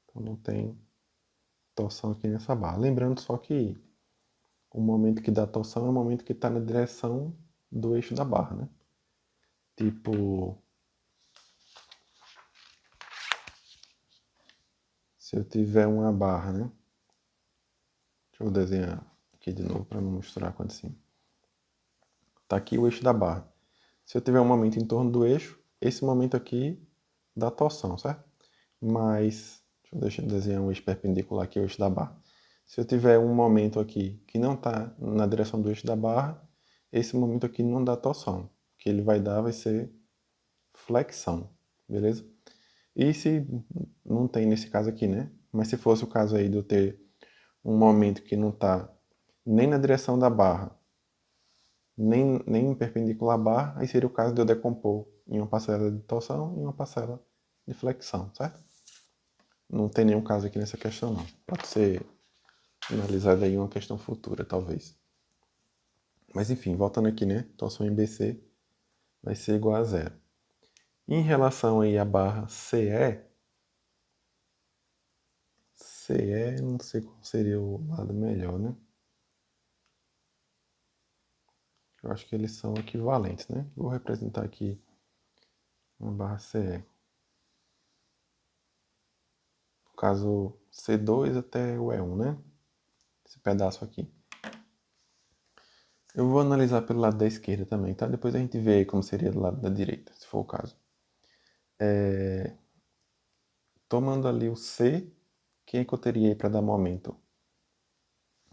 Então não tem torção aqui nessa barra. Lembrando só que o momento que dá torção é o momento que está na direção do eixo da barra, né? Tipo, se eu tiver uma barra, né? Deixa eu desenhar aqui de novo para não misturar com assim. Tá aqui o eixo da barra. Se eu tiver um momento em torno do eixo, esse momento aqui dá torção, certo? Mas, deixa eu desenhar um eixo perpendicular aqui ao eixo da barra. Se eu tiver um momento aqui que não está na direção do eixo da barra, esse momento aqui não dá torção. O que ele vai dar vai ser flexão, beleza? E se não tem nesse caso aqui, né? Mas se fosse o caso aí de eu ter um momento que não está nem na direção da barra, nem perpendicular à barra, aí seria o caso de eu decompor em uma parcela de torção e uma parcela de flexão, certo? Não tem nenhum caso aqui nessa questão, não. Pode ser analisado aí em uma questão futura, talvez. Mas enfim, voltando aqui, né? Torção em BC vai ser igual a zero. Em relação aí à barra CE, não sei qual seria o lado melhor, né? Eu acho que eles são equivalentes, né? Vou representar aqui uma barra CE. No caso, C2 até o E1, né? Esse pedaço aqui. Eu vou analisar pelo lado da esquerda também, tá? Depois a gente vê como seria do lado da direita, se for o caso. Tomando ali o C, quem é que eu teria aí para dar momento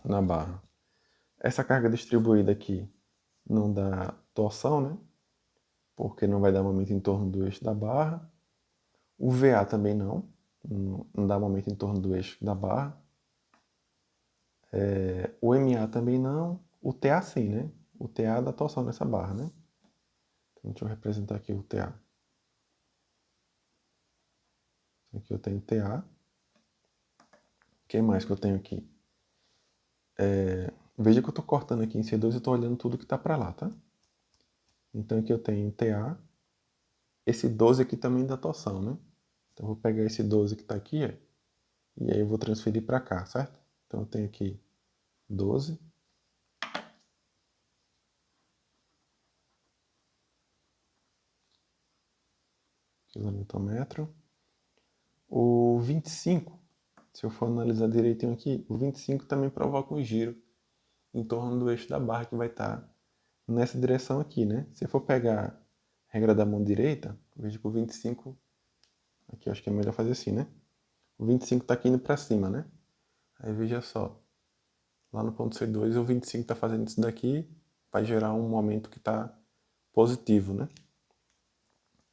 na barra? Essa carga distribuída aqui não dá torção, né? Porque não vai dar momento em torno do eixo da barra. O VA também não dá momento em torno do eixo da barra. O MA também não. O TA sim, né? O TA dá torção nessa barra, né? Então deixa eu representar aqui o TA. Aqui eu tenho TA. O que mais que eu tenho aqui? Veja que eu estou cortando aqui em C2 e estou olhando tudo que está para lá, tá? Então aqui eu tenho TA. Esse 12 aqui também dá torção, né? Então eu vou pegar esse 12 que está aqui, e aí eu vou transferir para cá, certo? Então eu tenho aqui 12. Quilonewton-metro. O 25, se eu for analisar direitinho aqui, o 25 também provoca um giro em torno do eixo da barra que vai estar nessa direção aqui, né? Se eu for pegar a regra da mão direita, veja que o 25, aqui eu acho que é melhor fazer assim, né? O 25 está aqui indo para cima, né? Aí veja só, lá no ponto C2 o 25 está fazendo isso daqui, vai gerar um momento que está positivo, né?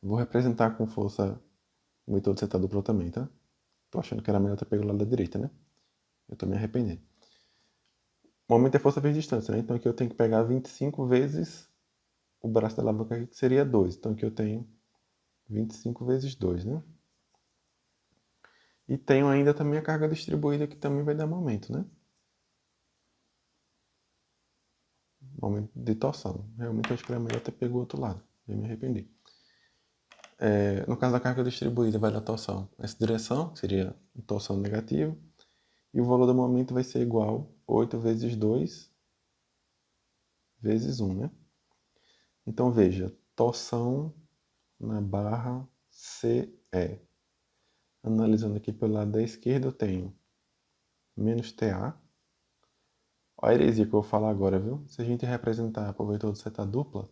Vou representar com força o vetor de seta dupla também, tá? Tô achando que era melhor ter pego o lado da direita, né? Eu tô me arrependendo. O momento é força vezes distância, né? Então aqui eu tenho que pegar 25 vezes o braço da alavanca aqui, que seria 2. Então aqui eu tenho 25 vezes 2, né? E tenho ainda também a carga distribuída, que também vai dar momento, né? Momento de torção. Realmente eu acho que era melhor ter pego o outro lado. Eu me arrependi. No caso da carga distribuída, vai dar torção nessa direção, que seria torção negativa. E o valor do momento vai ser igual a 8 vezes 2 vezes 1, né? Então veja, torção na barra CE. Analisando aqui pelo lado da esquerda, eu tenho menos TA. Olha a heresia que eu vou falar agora, viu? Se a gente representar por vetor de seta dupla,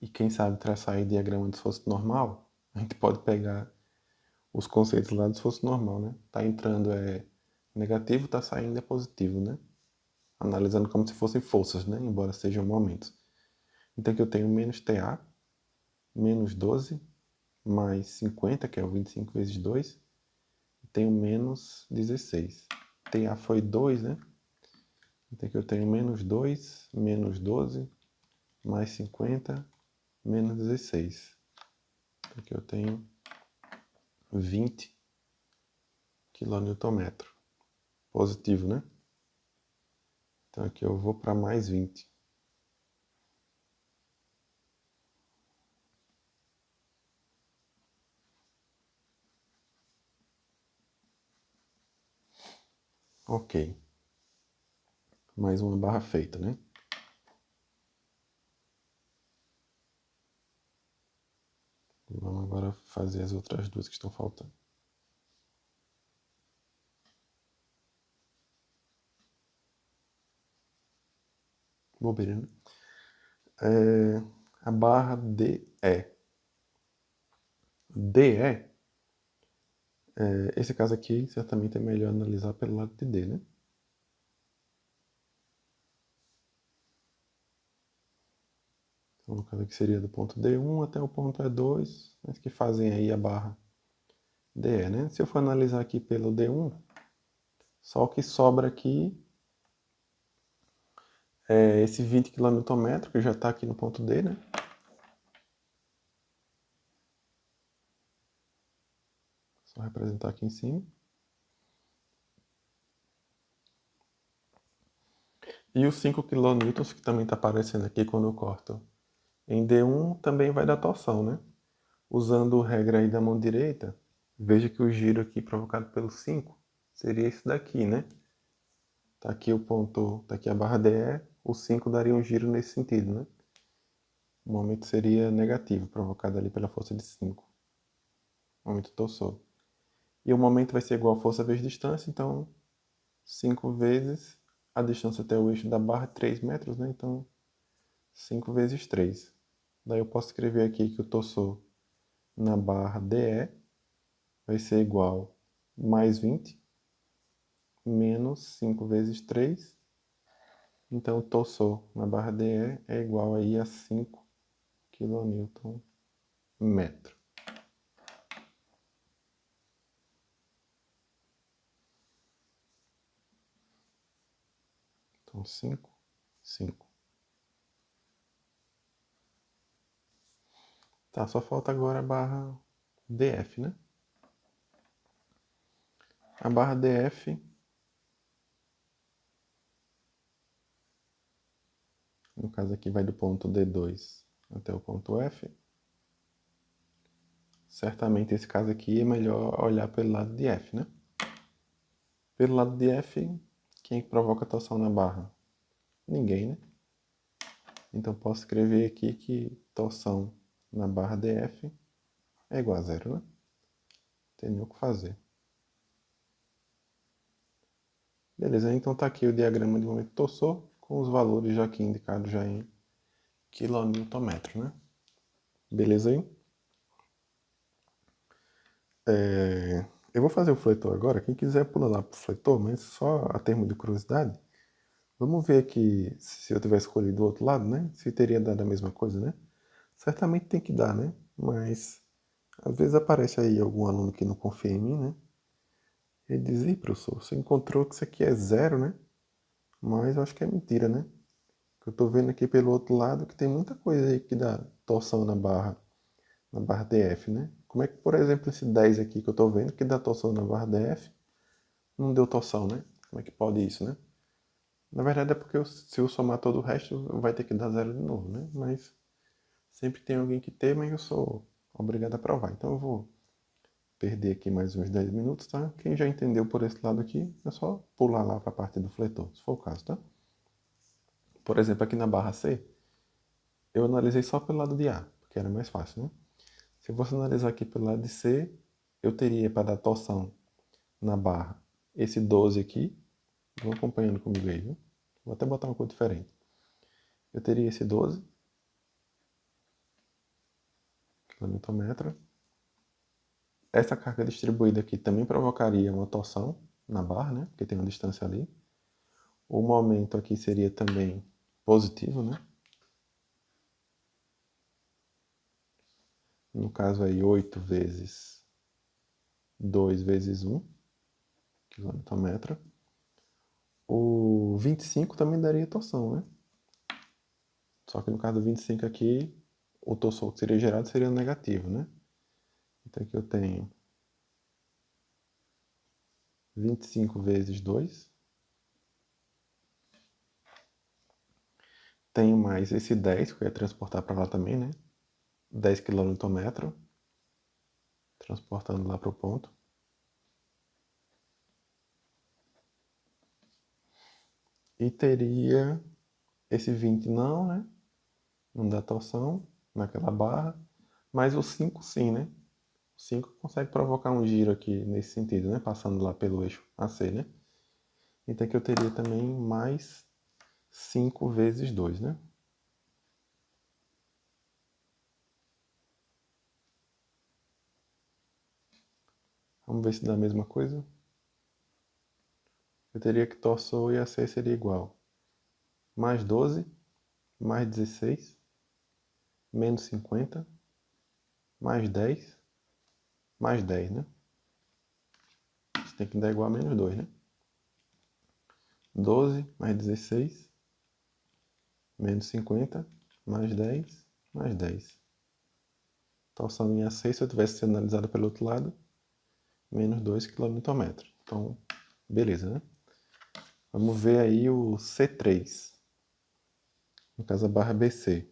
e quem sabe traçar aí diagrama de esforço normal, a gente pode pegar os conceitos lá do esforço normal, né? Tá entrando é negativo, tá saindo é positivo, né? Analisando como se fossem forças, né? Embora sejam momentos. Então aqui eu tenho menos TA, menos 12, mais 50, que é o 25 vezes 2, e tenho menos 16. TA foi 2, né? Então aqui eu tenho menos 2, menos 12, mais 50, menos 16. Então aqui eu tenho 20 kN. Positivo, né? Então aqui eu vou para mais 20. Ok. Mais uma barra feita, né? Vamos agora fazer as outras duas que estão faltando. Bobeira, né? A barra DE. DE, esse caso aqui certamente é melhor analisar pelo lado de D, né? Então, no caso aqui seria do ponto D1 até o ponto E2, mas que fazem aí a barra DE, né? Se eu for analisar aqui pelo D1, Só o que sobra aqui é esse 20 kN, que já está aqui no ponto D, né? Só representar aqui em cima. E os 5 kN, que também está aparecendo aqui quando eu corto em D1, também vai dar torção, né? Usando a regra aí da mão direita, veja que o giro aqui provocado pelo 5 seria esse daqui, né? Tá aqui o ponto, tá aqui a barra DE, o 5 daria um giro nesse sentido, né? O momento seria negativo, provocado ali pela força de 5. O momento torsor. E o momento vai ser igual a força vezes distância, então 5 vezes a distância até o eixo da barra, 3 metros, né? Então 5 vezes 3. Daí eu posso escrever aqui que o torsor na barra DE vai ser igual a mais 20 menos 5 vezes 3. Então o torsor na barra DE é igual aí a 5 kN metro. Então 5, 5. Tá, só falta agora a barra DF, né? A barra DF, no caso aqui vai do ponto D2 até o ponto F. Certamente esse caso aqui é melhor olhar pelo lado de F, né? Pelo lado de F, quem provoca torção na barra? Ninguém, né? Então posso escrever aqui que torção na barra DF é igual a zero, né? Não tem nem o que fazer. Beleza, então tá aqui o diagrama de momento torsor com os valores já aqui indicados já em kN/metro, né? Beleza aí? Eu vou fazer o fletor agora. Quem quiser pula lá pro fletor, mas só a termo de curiosidade. Vamos ver aqui se eu tivesse escolhido o outro lado, né? Se teria dado a mesma coisa, né? Certamente tem que dar, né? Mas às vezes aparece aí algum aluno que não confia em mim, né? Ele diz, ei, professor, você encontrou que isso aqui é zero, né? Mas eu acho que é mentira, né? Que eu tô vendo aqui pelo outro lado que tem muita coisa aí que dá torção na barra DF, né? Como é que, por exemplo, esse 10 aqui que eu tô vendo que dá torção na barra DF, não deu torção, né? Como é que pode isso, né? Na verdade é porque se eu somar todo o resto, vai ter que dar zero de novo, né? Mas sempre tem alguém que tem, mas eu sou obrigado a provar. Então eu vou perder aqui mais uns 10 minutos, tá? Quem já entendeu por esse lado aqui, é só pular lá para a parte do fletor, se for o caso, tá? Por exemplo, aqui na barra C, eu analisei só pelo lado de A, porque era mais fácil, né? Se eu fosse analisar aqui pelo lado de C, eu teria para dar torção na barra esse 12 aqui. Vão acompanhando comigo aí, viu? Vou até botar uma cor diferente. Eu teria esse 12 kN. Essa carga distribuída aqui também provocaria uma torção na barra, né? Porque tem uma distância ali. O momento aqui seria também positivo, né? No caso aí, 8 vezes 2 vezes 1 kN. O 25 também daria torção, né? Só que no caso do 25 aqui, o torsor que seria gerado seria negativo, né? Então aqui eu tenho 25 vezes 2. Tenho mais esse 10, que eu ia transportar para lá também, né? 10 kN, transportando lá para o ponto. E teria esse 20 não, né? Não dá torção naquela barra. Mas o 5 sim, né? O 5 consegue provocar um giro aqui nesse sentido, né? Passando lá pelo eixo AC, né? Então aqui eu teria também mais 5 vezes 2, né? Vamos ver se dá a mesma coisa. Eu teria que torsor e AC seria igual. Mais 12, mais 16, menos 50, mais 10, mais 10, né? Isso tem que dar igual a menos 2, né? 12 mais 16, menos 50, mais 10, mais 10. Torção em A6, se eu tivesse sido analisado pelo outro lado, menos 2 kN. Então, beleza, né? Vamos ver aí o C3. No caso, a barra BC.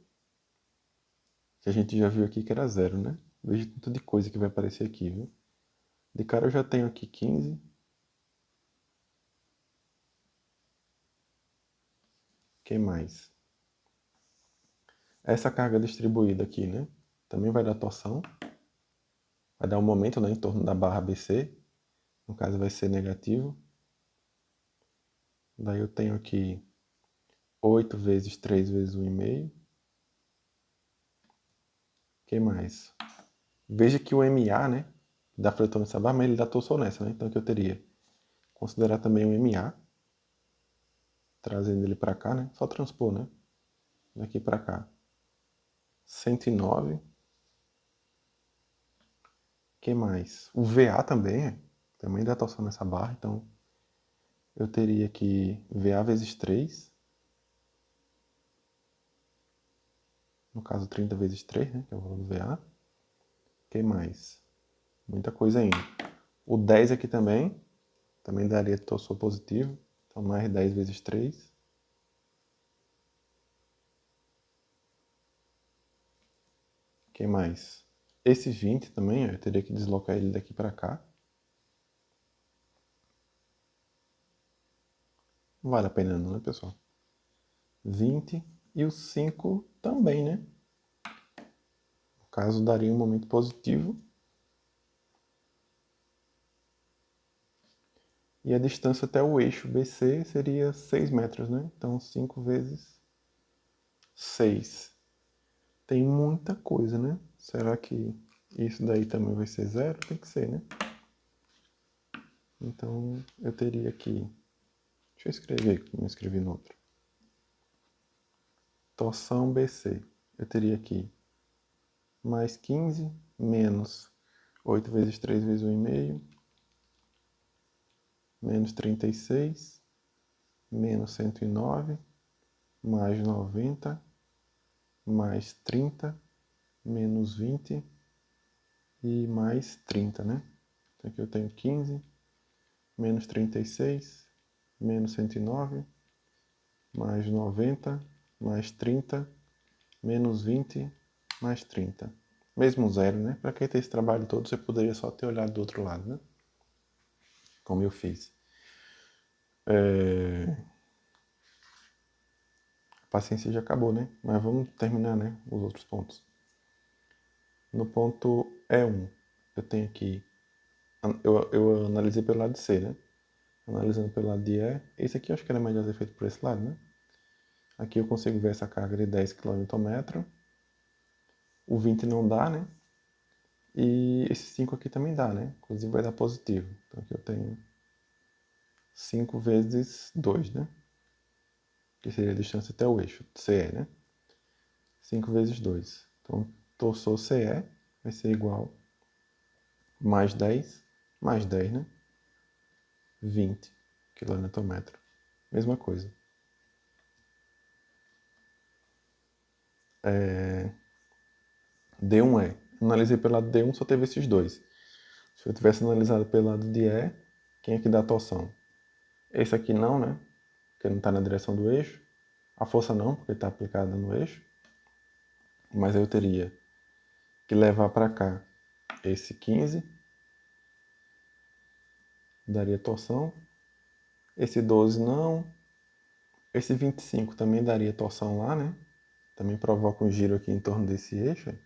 Que a gente já viu aqui que era 0, né? Veja tanto de coisa que vai aparecer aqui, viu? De cara eu já tenho aqui 15. Que mais? Essa carga distribuída aqui, né? Também vai dar torção. Vai dar um momento, né, em torno da barra BC. No caso vai ser negativo. Daí eu tenho aqui 8 vezes 3 vezes 1,5. Que mais? Veja que o MA, né, dá fletor nessa barra, mas ele dá torção nessa, né? Então que eu teria considerar também o MA, trazendo ele para cá, né? Só transpor, né? Daqui para cá. 109. Que mais? O VA também dá torção nessa barra, então eu teria que VA vezes 3, no caso 30 vezes 3, né, que é o valor do VA. Que mais? Muita coisa ainda. O 10 aqui também daria torção positivo, então mais 10 vezes 3. Que mais? Esse 20 também, eu teria que deslocar ele daqui para cá. Não vale a pena não, né, pessoal? 20 e o 5 também, né? No caso, daria um momento positivo. E a distância até o eixo BC seria 6 metros, né? Então, 5 vezes 6. Tem muita coisa, né? Será que isso daí também vai ser 0? Tem que ser, né? Então, eu teria aqui... Deixa eu escrever, como eu escrevi no outro. Torção BC. Eu teria aqui mais 15 menos 8 vezes 3 vezes 1,5, menos 36, menos 109, mais 90, mais 30, menos 20 e mais 30, né? Então aqui eu tenho 15, menos 36, menos 109, mais 90, mais 30, menos 20, mais 30. Mesmo zero, né? Para quem tem esse trabalho todo, você poderia só ter olhado do outro lado, né? Como eu fiz. A paciência já acabou, né? Mas vamos terminar, né? Os outros pontos. No ponto E1, eu tenho aqui... Eu analisei pelo lado de C, né? Analisando pelo lado de E. Esse aqui eu acho que era melhor ser feito por esse lado, né? Aqui eu consigo ver essa carga de 10 kN. O 20 não dá, né? E esse 5 aqui também dá, né? Inclusive vai dar positivo. Então aqui eu tenho 5 vezes 2, né? Que seria a distância até o eixo, CE, né? 5 vezes 2. Então, torçou CE vai ser igual mais 10, né? 20 kN. Mesma coisa. D1E. Analisei pelo lado D1, só teve esses dois. Se eu tivesse analisado pelo lado de E, quem é que dá a torção? Esse aqui não, né? Porque não está na direção do eixo. A força não, porque está aplicada no eixo. Mas eu teria que levar para cá esse 15, daria torção. Esse 12 não. Esse 25 também daria torção lá, né? Também provoca um giro aqui em torno desse eixo.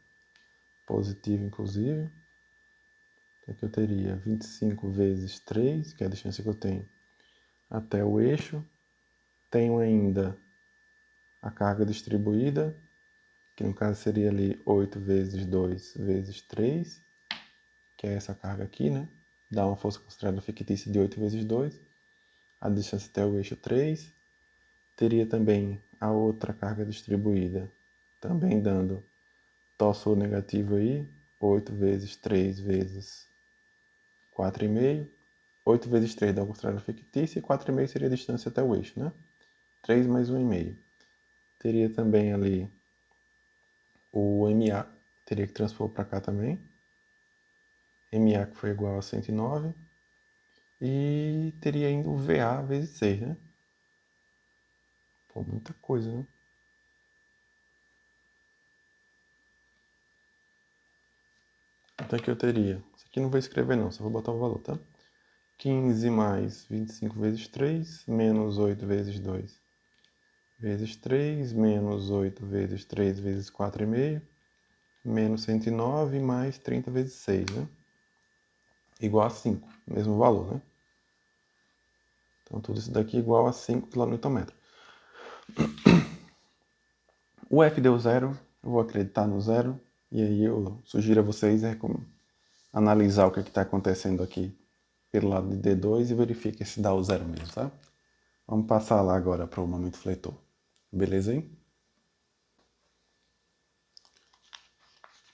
Positivo, inclusive. Então aqui eu teria 25 vezes 3, que é a distância que eu tenho até o eixo. Tenho ainda a carga distribuída, que no caso seria ali 8 vezes 2 vezes 3, que é essa carga aqui, né? Dá uma força considerada fictícia de 8 vezes 2. A distância até o eixo 3. Teria também a outra carga distribuída, também dando torção negativo aí, 8 vezes 3 vezes 4,5, 8 vezes 3 dá o contrário fictício e 4,5 seria a distância até o eixo, né? 3 mais 1,5. Teria também ali o MA, teria que transpor para cá também. MA que foi igual a 109. E teria ainda o VA vezes 6, né? Pô, muita coisa, né? Então aqui eu teria... Isso aqui não vou escrever não, só vou botar o valor, tá? 15 mais 25 vezes 3, menos 8 vezes 2 vezes 3, menos 8 vezes 3 vezes 4,5, menos 109 mais 30 vezes 6, né? Igual a 5, mesmo valor, né? Então tudo isso daqui é igual a 5 km/m. O F deu zero, eu vou acreditar no zero, e aí eu sugiro a vocês analisar o que está acontecendo aqui pelo lado de D2 e verifique se dá o zero mesmo, tá? Vamos passar lá agora para o momento fletor. Beleza aí?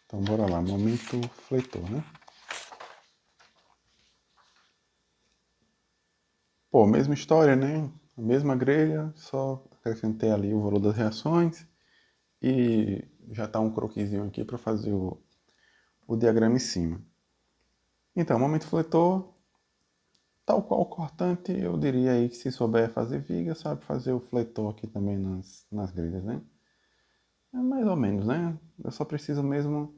Então bora lá, momento fletor, né? Pô, mesma história, né? A mesma grelha, só acrescentei ali o valor das reações e já está um croquisinho aqui para fazer o diagrama em cima. Então, momento fletor, tal qual o cortante, eu diria aí que se souber fazer viga, sabe fazer o fletor aqui também nas grelhas, né? É mais ou menos, né? Eu só preciso mesmo,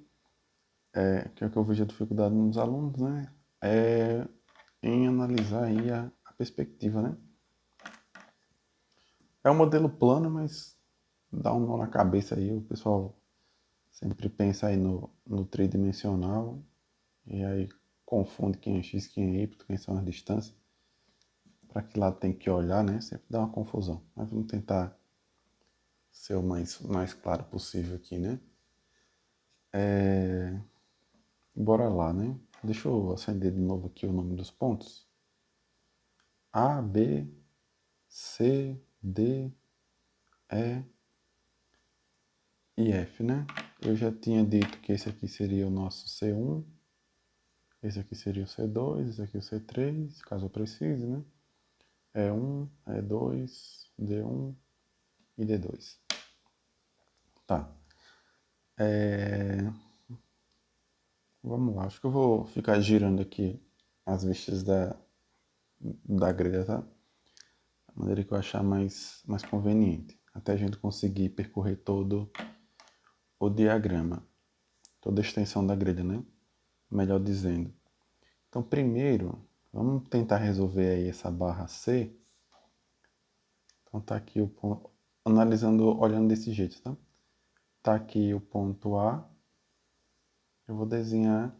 que é o que eu vejo a dificuldade nos alunos, né? É em analisar aí a perspectiva, né? É um modelo plano, mas dá um nó na cabeça aí, o pessoal sempre pensa aí no tridimensional e aí confunde quem é x, quem é y, quem são as distâncias. Para que lado tem que olhar, né? Sempre dá uma confusão. Mas vamos tentar ser o mais claro possível aqui, né? Bora lá, né? Deixa eu acender de novo aqui o nome dos pontos. A, B, C, D, E e F, né? Eu já tinha dito que esse aqui seria o nosso C1, esse aqui seria o C2, esse aqui o C3, caso eu precise, né? E1, E2, D1 e D2. Tá. Vamos lá, acho que eu vou ficar girando aqui as vistas da grelha, tá? Da maneira que eu achar mais conveniente. Até a gente conseguir percorrer todo o diagrama. Toda a extensão da grelha, né? Melhor dizendo. Então, primeiro, vamos tentar resolver aí essa barra C. Então, tá aqui o ponto, analisando, olhando desse jeito, tá? Tá aqui o ponto A. Eu vou desenhar.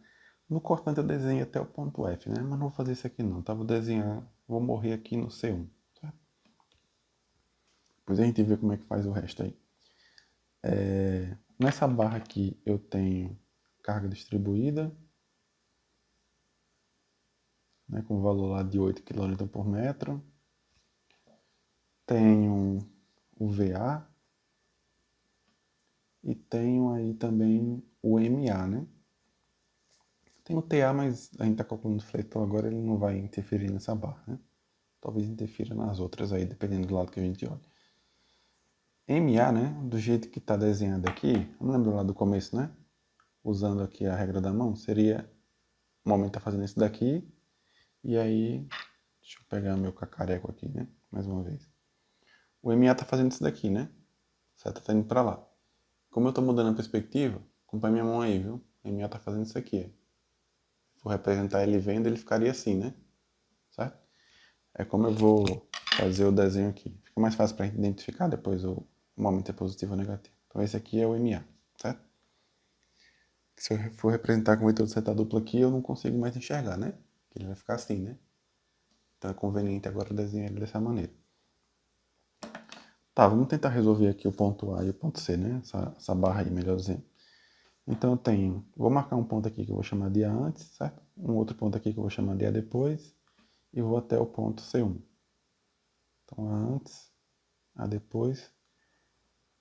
No cortante eu desenho até o ponto F, né? Mas não vou fazer isso aqui não, tá? Vou desenhar, vou morrer aqui no C1, certo? Depois a gente vê como é que faz o resto aí. Nessa barra aqui eu tenho carga distribuída, né, com valor lá de 8 kg por metro. Tenho o VA e tenho aí também o MA, né? Tem o TA, mas a gente está calculando o fletor agora, ele não vai interferir nessa barra, né? Talvez interfira nas outras aí, dependendo do lado que a gente olha. MA, né, do jeito que está desenhado aqui, não lembro lá do começo, né? Usando aqui a regra da mão, seria, o momento está fazendo isso daqui, e aí, deixa eu pegar meu cacareco aqui, né, mais uma vez. O MA está fazendo isso daqui, né? A seta está indo para lá. Como eu estou mudando a perspectiva, acompanha minha mão aí, viu? O MA está fazendo isso aqui. Se for representar ele vendo, ele ficaria assim, né? Certo? É como eu vou fazer o desenho aqui. Fica mais fácil para a gente identificar depois o momento é positivo ou negativo. Então esse aqui é o MA, certo? Se eu for representar com o vetor de seta dupla aqui, eu não consigo mais enxergar, né? Porque ele vai ficar assim, né? Então é conveniente agora desenhar ele dessa maneira. Tá, vamos tentar resolver aqui o ponto A e o ponto C, né? Essa barra aí, melhor dizendo. Então eu tenho, vou marcar um ponto aqui que eu vou chamar de A antes, certo? Um outro ponto aqui que eu vou chamar de A depois. E vou até o ponto C1. Então A antes, A depois.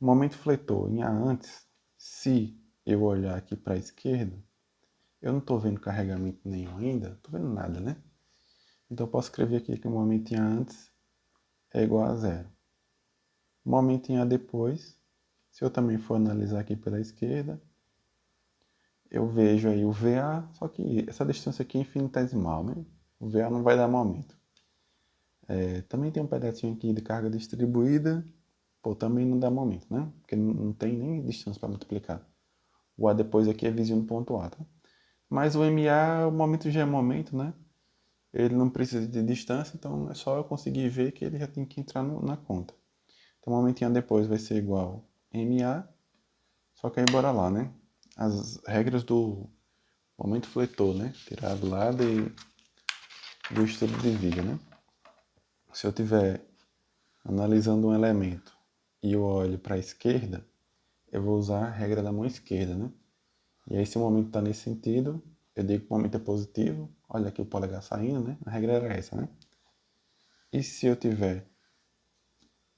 Momento fletor em A antes, se eu olhar aqui para a esquerda, eu não estou vendo carregamento nenhum ainda, estou vendo nada, né? Então eu posso escrever aqui que o momento em A antes é igual a zero. O momento em A depois, se eu também for analisar aqui pela esquerda, eu vejo aí o VA, só que essa distância aqui é infinitesimal, né? O VA não vai dar momento. Também tem um pedacinho aqui de carga distribuída, pô, também não dá momento, né? Porque não tem nem distância para multiplicar. O A depois aqui é vizinho do ponto A, tá? Mas o MA, o momento já é momento, né? Ele não precisa de distância, então é só eu conseguir ver que ele já tem que entrar na conta. Então o momentinho depois vai ser igual MA, só que aí bora lá, né? As regras do momento fletor, né? Tirado lá do estudo de viga, né? Se eu estiver analisando um elemento e eu olho para a esquerda, eu vou usar a regra da mão esquerda, né? E aí se o momento está nesse sentido, eu digo que o momento é positivo, olha aqui o polegar saindo, né? A regra era essa, né? E se eu tiver,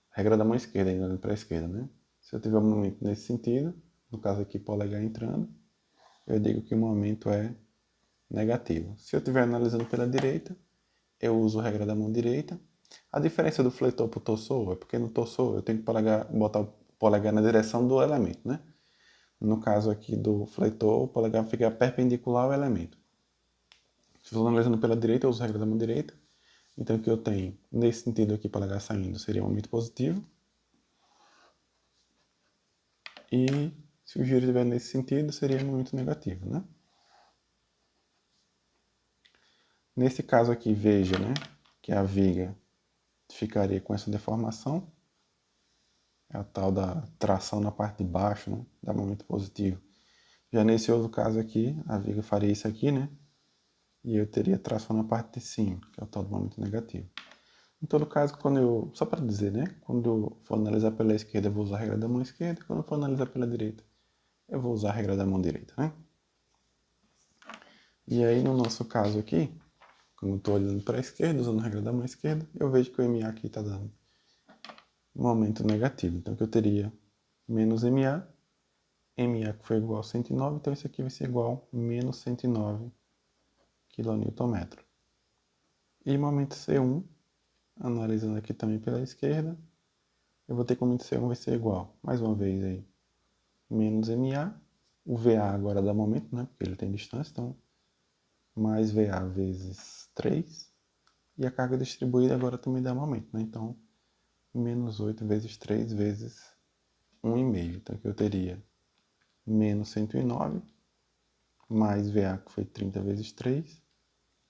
regra da mão esquerda, ainda olhando para a esquerda, né? Se eu tiver um momento nesse sentido, no caso aqui polegar entrando, eu digo que o momento é negativo. Se eu estiver analisando pela direita, eu uso a regra da mão direita. A diferença do fletor para o torsor é porque no torsor eu tenho que botar o polegar na direção do elemento, né? No caso aqui do fletor, o polegar fica perpendicular ao elemento. Se eu estou analisando pela direita, eu uso a regra da mão direita. Então o que eu tenho nesse sentido aqui, polegar saindo, seria um momento positivo. E se o giro estiver nesse sentido, seria um momento negativo, né? Nesse caso aqui, veja, né, que a viga ficaria com essa deformação. É a tal da tração na parte de baixo, né, dá momento positivo. Já nesse outro caso aqui, a viga faria isso aqui, né? E eu teria tração na parte de cima, que é o tal do momento negativo. Em todo caso, só para dizer, né? Quando eu for analisar pela esquerda, eu vou usar a regra da mão esquerda. Quando eu for analisar pela direita, eu vou usar a regra da mão direita, né? E aí, no nosso caso aqui, quando eu estou olhando para a esquerda, usando a regra da mão esquerda, eu vejo que o MA aqui está dando momento negativo. Então, que eu teria menos MA que foi igual a 109, então isso aqui vai ser igual a menos 109 kNm. E momento C1, analisando aqui também pela esquerda, eu vou ter que o momento C1 vai ser igual, mais uma vez aí, menos MA, o VA agora dá momento, né, porque ele tem distância, então mais VA vezes 3, e a carga distribuída agora também dá momento, né, então menos 8 vezes 3 vezes 1,5, então aqui eu teria menos 109, mais VA que foi 30 vezes 3,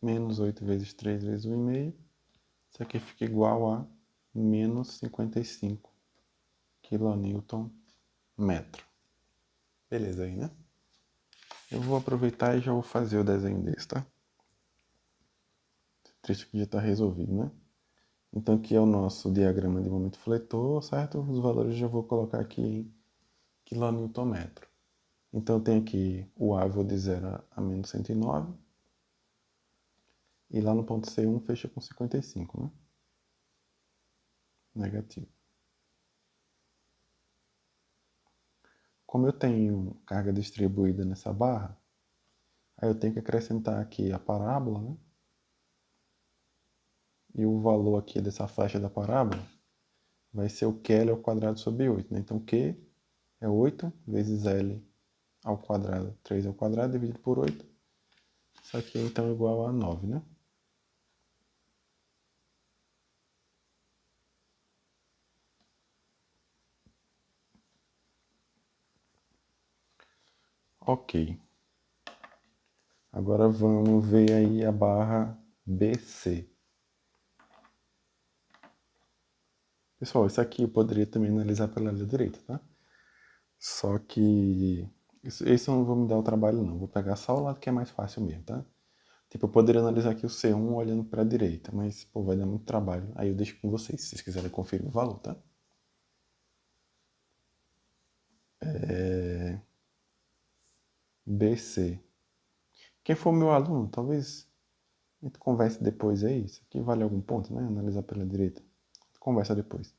menos 8 vezes 3 vezes 1,5, isso aqui fica igual a menos 55 kNm. Beleza aí, né? Eu vou aproveitar e já vou fazer o desenho desse, tá? Esse trecho aqui já está resolvido, né? Então aqui é o nosso diagrama de momento fletor, certo? Os valores eu já vou colocar aqui em kNm. Então eu tenho aqui o A, vou de 0 a menos 109. E lá no ponto C1 fecha com 55, né? Negativo. Como eu tenho carga distribuída nessa barra, aí eu tenho que acrescentar aqui a parábola, né? E o valor aqui dessa faixa da parábola vai ser o QL ao quadrado sobre 8, né? Então Q é 8 vezes L ao quadrado, 3 ao quadrado dividido por 8. Isso aqui é então igual a 9, né? Ok. Agora vamos ver aí a barra BC. Pessoal, isso aqui eu poderia também analisar pela linha direita, tá? Só que esse eu não vou me dar o trabalho não, vou pegar só o lado que é mais fácil mesmo, tá? Tipo, eu poderia analisar aqui o C1 olhando para a direita, mas pô, vai dar muito trabalho. Aí eu deixo com vocês, se vocês quiserem conferir o valor, tá? BC. Quem for meu aluno, talvez a gente converse depois aí. Isso aqui vale algum ponto, né? Analisar pela direita. Conversa depois.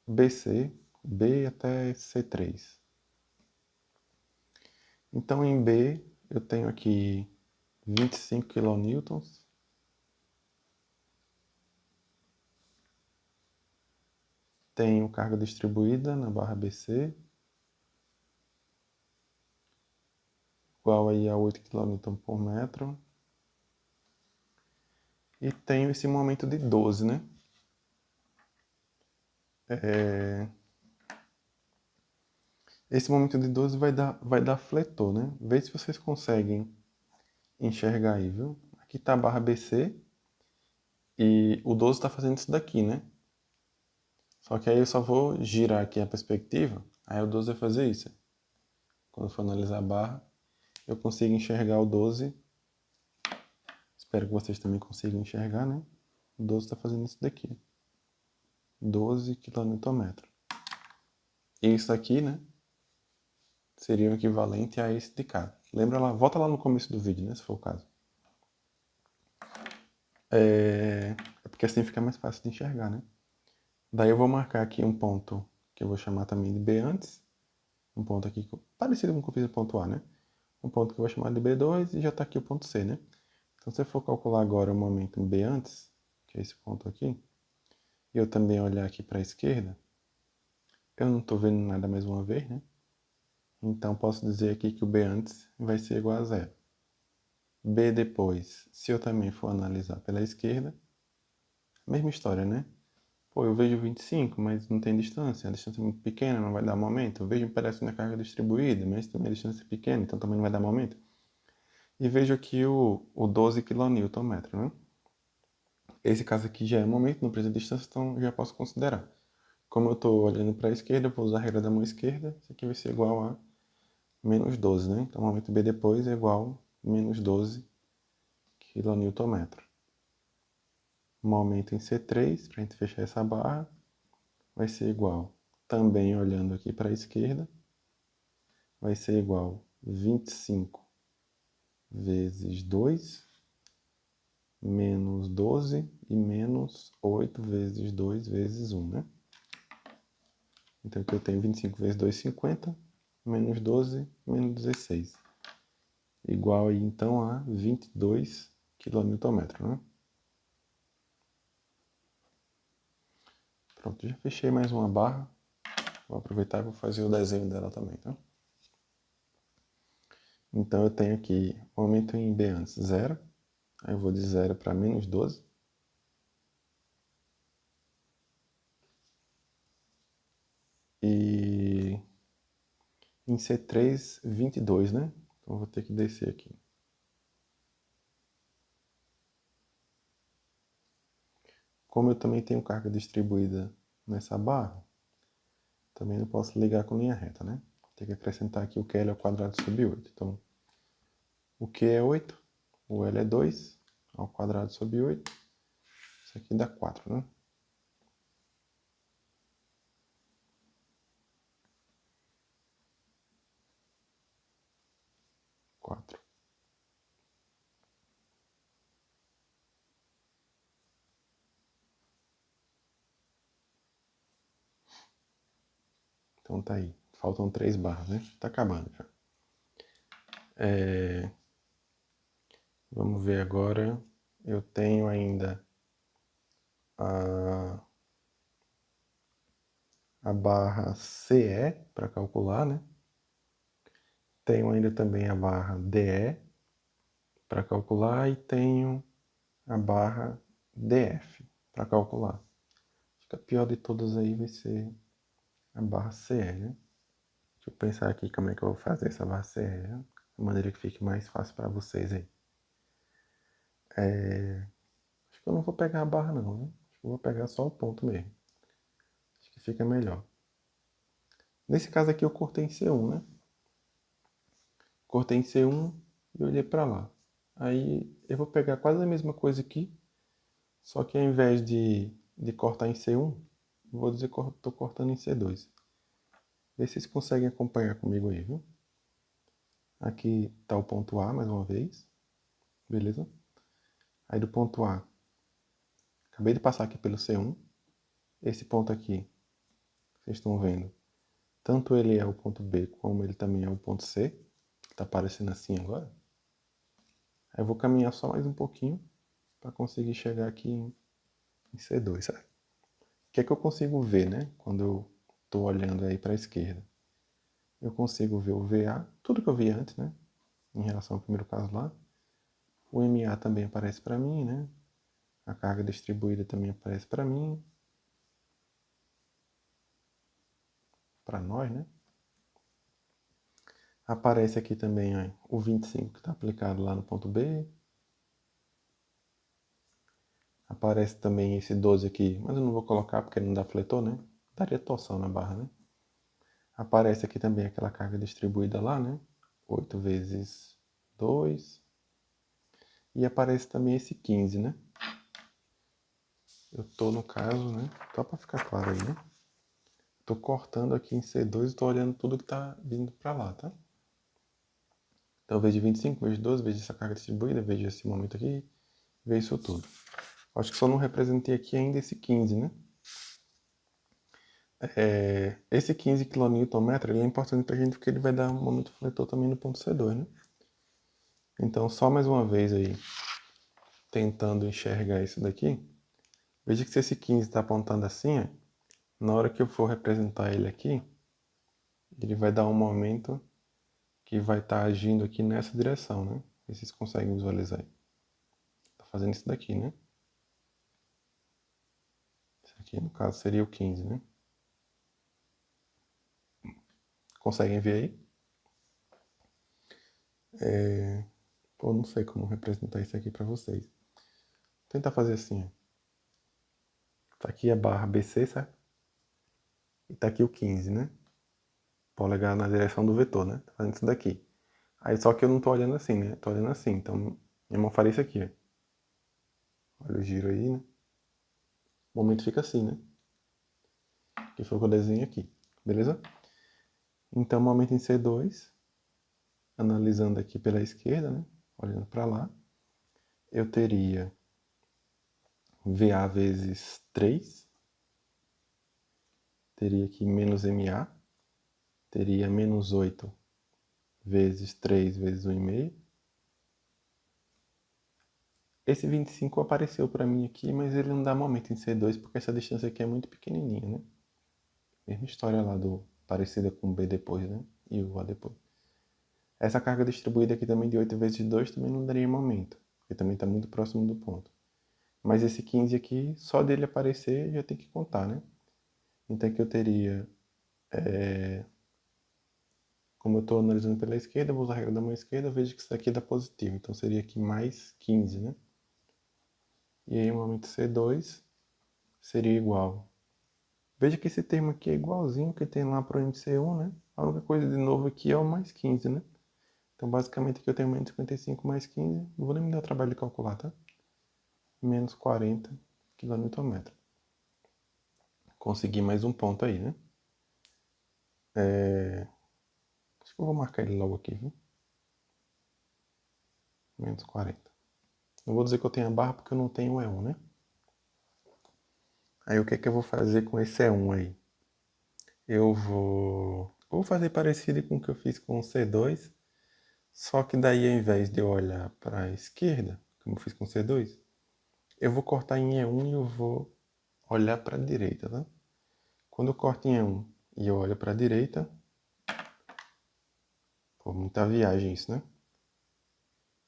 BC, B até C3. Então em B eu tenho aqui 25 quilonewtons. Tenho carga distribuída na barra BC, igual aí a 8 kN por metro. E tenho esse momento de 12, né? Esse momento de 12 vai dar fletor, né? Vê se vocês conseguem enxergar aí, viu? Aqui tá a barra BC e o 12 está fazendo isso daqui, né? Só que aí eu só vou girar aqui a perspectiva, aí o 12 vai fazer isso. Quando eu for analisar a barra, eu consigo enxergar o 12. Espero que vocês também consigam enxergar, né? O 12 está fazendo isso daqui. 12 kN. E isso aqui, né? Seria o equivalente a esse de cá. Lembra lá, volta lá no começo do vídeo, né? Se for o caso. É porque assim fica mais fácil de enxergar, né? Daí eu vou marcar aqui um ponto que eu vou chamar também de B antes. Um ponto aqui parecido com o que eu fiz no ponto A, né? Um ponto que eu vou chamar de B2 e já está aqui o ponto C, né? Então se eu for calcular agora o momento B antes, que é esse ponto aqui, e eu também olhar aqui para a esquerda, eu não estou vendo nada mais uma vez, né? Então posso dizer aqui que o B antes vai ser igual a zero. B depois, se eu também for analisar pela esquerda, mesma história, né? Pô, eu vejo 25, mas não tem distância. A distância é muito pequena, não vai dar momento. Eu vejo um pedaço na carga distribuída, mas também a distância é pequena, então também não vai dar momento. E vejo aqui o 12 kN, né? Esse caso aqui já é momento, não precisa de distância, então já posso considerar. Como eu estou olhando para a esquerda, eu vou usar a regra da mão esquerda. Isso aqui vai ser igual a menos 12, né? Então o momento B depois é igual a menos 12 kN. Momento em C3, para a gente fechar essa barra, vai ser igual, também olhando aqui para a esquerda, vai ser igual 25 vezes 2, menos 12 e menos 8 vezes 2 vezes 1, né? Então aqui eu tenho 25 vezes 2, 50, menos 12, menos 16. Igual aí então a 22 kN, né? Pronto, já fechei mais uma barra. Vou aproveitar e vou fazer o desenho dela também, tá? Então eu tenho aqui o momento em B antes, 0. Aí eu vou de 0 para menos 12. E em C3, 22, né? Então eu vou ter que descer aqui. Como eu também tenho carga distribuída nessa barra, também não posso ligar com linha reta, né? Tem que acrescentar aqui o QL ao quadrado sobre 8. Então, o Q é 8, o L é 2, ao quadrado sobre 8. Isso aqui dá 4, né? 4. Então tá aí. Faltam 3 barras, né? Tá acabando já. Vamos ver agora. Eu tenho ainda a barra CE para calcular, né? Tenho ainda também a barra DE para calcular e tenho a barra DF para calcular. Acho que a pior de todas aí vai ser a barra CE, né? Deixa eu pensar aqui como é que eu vou fazer essa barra CE, né? De maneira que fique mais fácil para vocês aí. Acho que eu não vou pegar a barra não, né? Acho que eu vou pegar só o ponto mesmo. Acho que fica melhor. Nesse caso aqui eu cortei em C1, né? Cortei em C1 e olhei para lá. Aí eu vou pegar quase a mesma coisa aqui, só que ao invés de cortar em C1, vou dizer que estou cortando em C2. Vê se vocês conseguem acompanhar comigo aí, viu? Aqui está o ponto A mais uma vez, beleza? Aí do ponto A, acabei de passar aqui pelo C1. Esse ponto aqui, vocês estão vendo, tanto ele é o ponto B, como ele também é o ponto C, que está aparecendo assim agora. Aí eu vou caminhar só mais um pouquinho para conseguir chegar aqui em C2, certo? O que é que eu consigo ver, né? Quando eu estou olhando aí para a esquerda. Eu consigo ver o VA, tudo que eu vi antes, né? Em relação ao primeiro caso lá. O MA também aparece para mim, né? A carga distribuída também aparece para mim. Para nós, né? Aparece aqui também ó, o 25 que está aplicado lá no ponto B. Aparece também esse 12 aqui, mas eu não vou colocar porque não dá fletor, né? Daria torção na barra, né? Aparece aqui também aquela carga distribuída lá, né? 8 vezes 2. E aparece também esse 15, né? Eu tô no caso, né? Só para ficar claro aí, né? Tô cortando aqui em C2 e tô olhando tudo que tá vindo para lá, tá? Então, vejo 25, vejo 12, vejo essa carga distribuída, vejo esse momento aqui, vejo isso tudo. Acho que só não representei aqui ainda esse 15, né? Esse 15 kNm ele é importante pra gente porque ele vai dar um momento fletor também no ponto C2, né? Então, só mais uma vez aí, tentando enxergar isso daqui, veja que se esse 15 está apontando assim, ó, na hora que eu for representar ele aqui, ele vai dar um momento que vai estar agindo aqui nessa direção, né? Vê se vocês conseguem visualizar aí. Tá fazendo isso daqui, né? Isso aqui, no caso, seria o 15, né? Conseguem ver aí? Pô, não sei como representar isso aqui para vocês. Vou tentar fazer assim, ó. Tá aqui a barra BC, certo? E tá aqui o 15, né? Polegar na direção do vetor, né? Tá fazendo isso daqui. Aí só que eu não tô olhando assim, né? Tô olhando assim. Então, minha mão faria isso aqui, ó. Olha o giro aí, né? O momento fica assim, né? Que foi o que eu desenho aqui. Beleza? Então, momento em C2, analisando aqui pela esquerda, né? Olhando para lá, eu teria VA vezes 3, teria aqui menos MA, teria menos 8 vezes 3 vezes 1,5. Esse 25 apareceu para mim aqui, mas ele não dá momento em C2 porque essa distância aqui é muito pequenininha, né? Mesma história lá do parecida com o B depois, né? E o A depois. Essa carga distribuída aqui também de 8 vezes 2 também não daria momento, porque também está muito próximo do ponto. Mas esse 15 aqui, só dele aparecer, já tem que contar, né? Então aqui eu teria, como eu estou analisando pela esquerda, eu vou usar a regra da mão esquerda, eu vejo que isso aqui dá positivo. Então seria aqui mais 15, né? E aí o momento C2 seria igual. Veja que esse termo aqui é igualzinho que tem lá para o índice 1, né? A única coisa de novo aqui é o mais 15, né? Então basicamente aqui eu tenho menos 55 mais 15, não vou nem me dar o trabalho de calcular, tá? Menos 40 kNm. Consegui mais um ponto aí, né? Acho que eu vou marcar ele logo aqui, viu? Menos 40. Não vou dizer que eu tenho a barra porque eu não tenho o E1, né? Aí o que é que eu vou fazer com esse E1 aí? Eu vou fazer parecido com o que eu fiz com o C2, só que daí ao invés de eu olhar para a esquerda, como eu fiz com o C2, eu vou cortar em E1 e eu vou olhar para a direita, tá? Quando eu corto em E1 e eu olho para a direita, pô, muita viagem isso, né?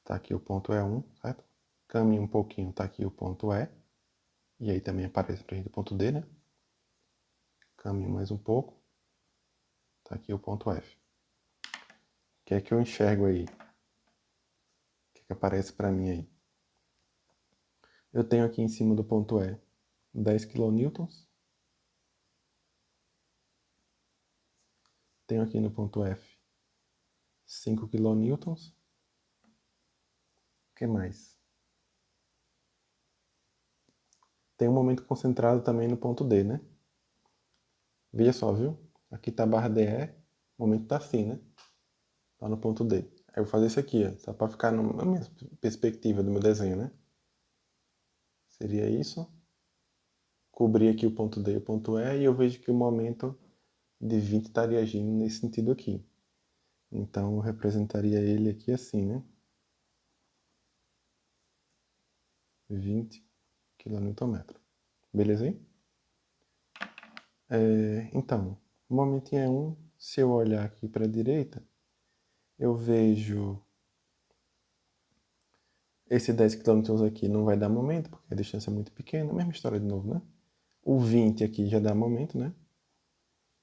Tá aqui o ponto E1, certo? Caminho um pouquinho, tá aqui o ponto E. E aí também aparece pra gente o ponto D, né? Caminho mais um pouco. Tá aqui o ponto F. O que é que eu enxergo aí? O que é que aparece para mim aí? Eu tenho aqui em cima do ponto E 10 kN. Tenho aqui no ponto F 5 kN. O que mais? Tem um momento concentrado também no ponto D, né? Veja só, viu? Aqui tá a barra DE, o momento tá assim, né? Tá no ponto D. Aí eu vou fazer isso aqui, ó, só para ficar na minha perspectiva do meu desenho, né? Seria isso. Cobrir aqui o ponto D e o ponto E, e eu vejo que o momento de 20 estaria agindo nesse sentido aqui. Então eu representaria ele aqui assim, né? 20 kN. Beleza aí? Então, o momentinho é 1. Se eu olhar aqui para a direita, eu vejo esse 10 km aqui não vai dar momento, porque a distância é muito pequena. Mesma história de novo, né? O 20 aqui já dá momento, né?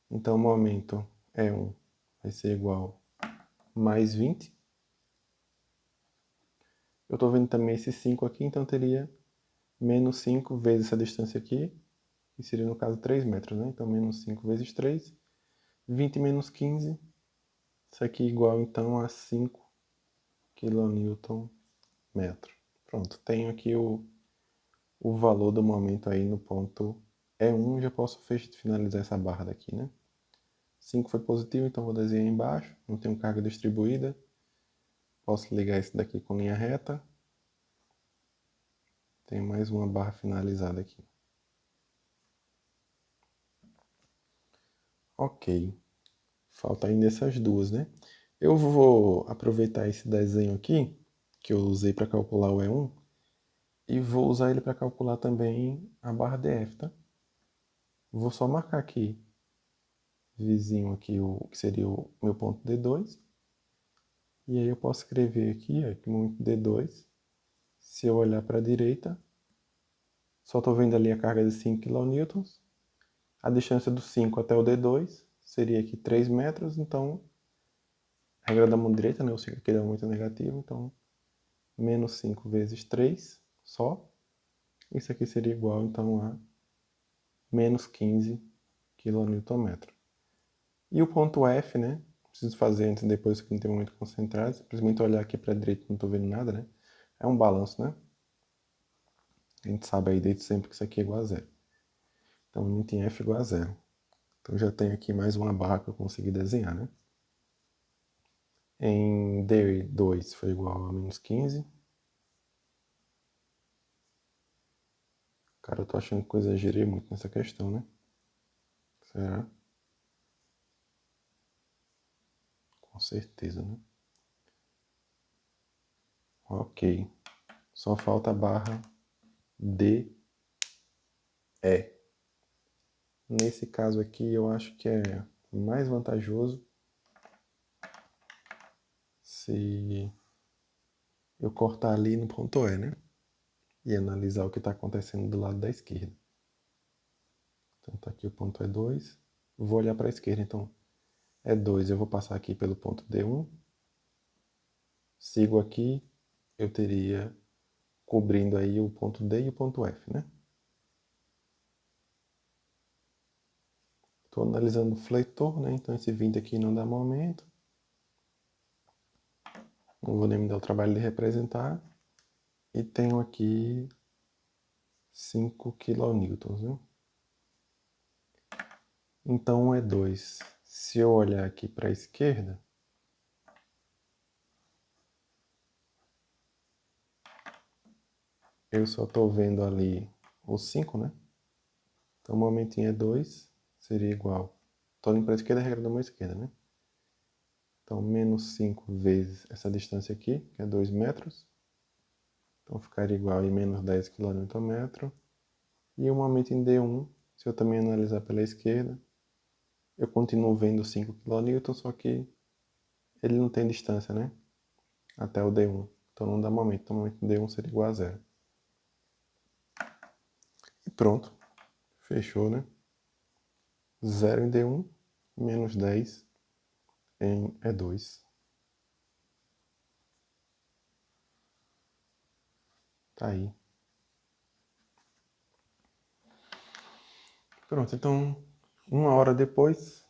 Então, o momento é 1, vai ser igual mais 20. Eu estou vendo também esse 5 aqui, então teria menos 5 vezes essa distância aqui, que seria no caso 3 metros, né? Então, menos 5 vezes 3, 20 menos 15, isso aqui é igual então a 5 kN metro. Pronto, tenho aqui o valor do momento aí no ponto E1, já posso finalizar essa barra daqui, né? 5 foi positivo, então vou desenhar embaixo, não tenho carga distribuída. Posso ligar esse daqui com linha reta. Tem mais uma barra finalizada aqui. Ok. Falta ainda essas duas, né? Eu vou aproveitar esse desenho aqui, que eu usei para calcular o E1, e vou usar ele para calcular também a barra DF, tá? Vou só marcar aqui, vizinho aqui, o que seria o meu ponto D2. E aí eu posso escrever aqui, ó, que o momento D2, se eu olhar para a direita, só estou vendo ali a carga de 5 kN. A distância do 5 até o D2 seria aqui 3 metros, então, regra da mão direita, né? O 5 aqui dá muito negativo, então, menos 5 vezes 3 só. Isso aqui seria igual, então, a menos 15 kN. E o ponto F, né? Preciso fazer antes e depois, que não tem muito concentrado. Simplesmente olhar aqui para a direita, não estou vendo nada, né? É um balanço, né? A gente sabe aí desde sempre que isso aqui é igual a zero. Então, momento em F igual a zero. Então, já tenho aqui mais uma barra que eu consegui desenhar, né? Em D2 foi igual a menos 15. Cara, eu tô achando que eu exagerei muito nessa questão, né? Será? Com certeza, né? Ok. Só falta a barra DE. Nesse caso aqui, eu acho que é mais vantajoso se eu cortar ali no ponto E, né? E analisar o que está acontecendo do lado da esquerda. Então tá aqui o ponto E2. Vou olhar para a esquerda, então E2 eu vou passar aqui pelo ponto D1. Sigo aqui, eu teria cobrindo aí o ponto D e o ponto F, né? Estou analisando o fletor, né? Então esse 20 aqui não dá momento. Não vou nem me dar o trabalho de representar. E tenho aqui 5 kN, né? Então é 2. Se eu olhar aqui para a esquerda, eu só estou vendo ali o 5, né? Então o momentinho é 2, seria igual. Estou indo para a esquerda, a regra da mão esquerda, né? Então menos 5 vezes essa distância aqui, que é 2 metros. Então ficaria igual a menos 10 kN. E o momento em D1, se eu também analisar pela esquerda, eu continuo vendo 5 kN, só que ele não tem distância, né? Até o D1. Então não dá momento. Então o momento em D1 seria igual a zero. E pronto. Fechou, né? 0 em D1, menos 10 em E2. Tá aí. Pronto, então, uma hora depois,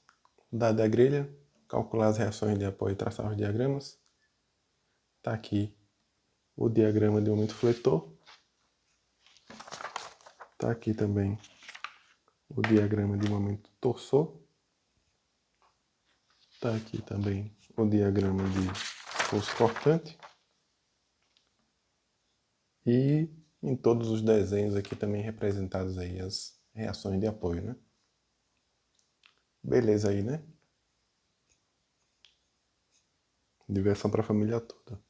dada a grelha, calcular as reações de apoio e traçar os diagramas. Tá aqui o diagrama de momento fletor. Tá aqui também o diagrama de momento torsor. Tá aqui também o diagrama de força cortante. E em todos os desenhos aqui também representados aí as reações de apoio, né? Beleza aí, né? Diversão para a família toda.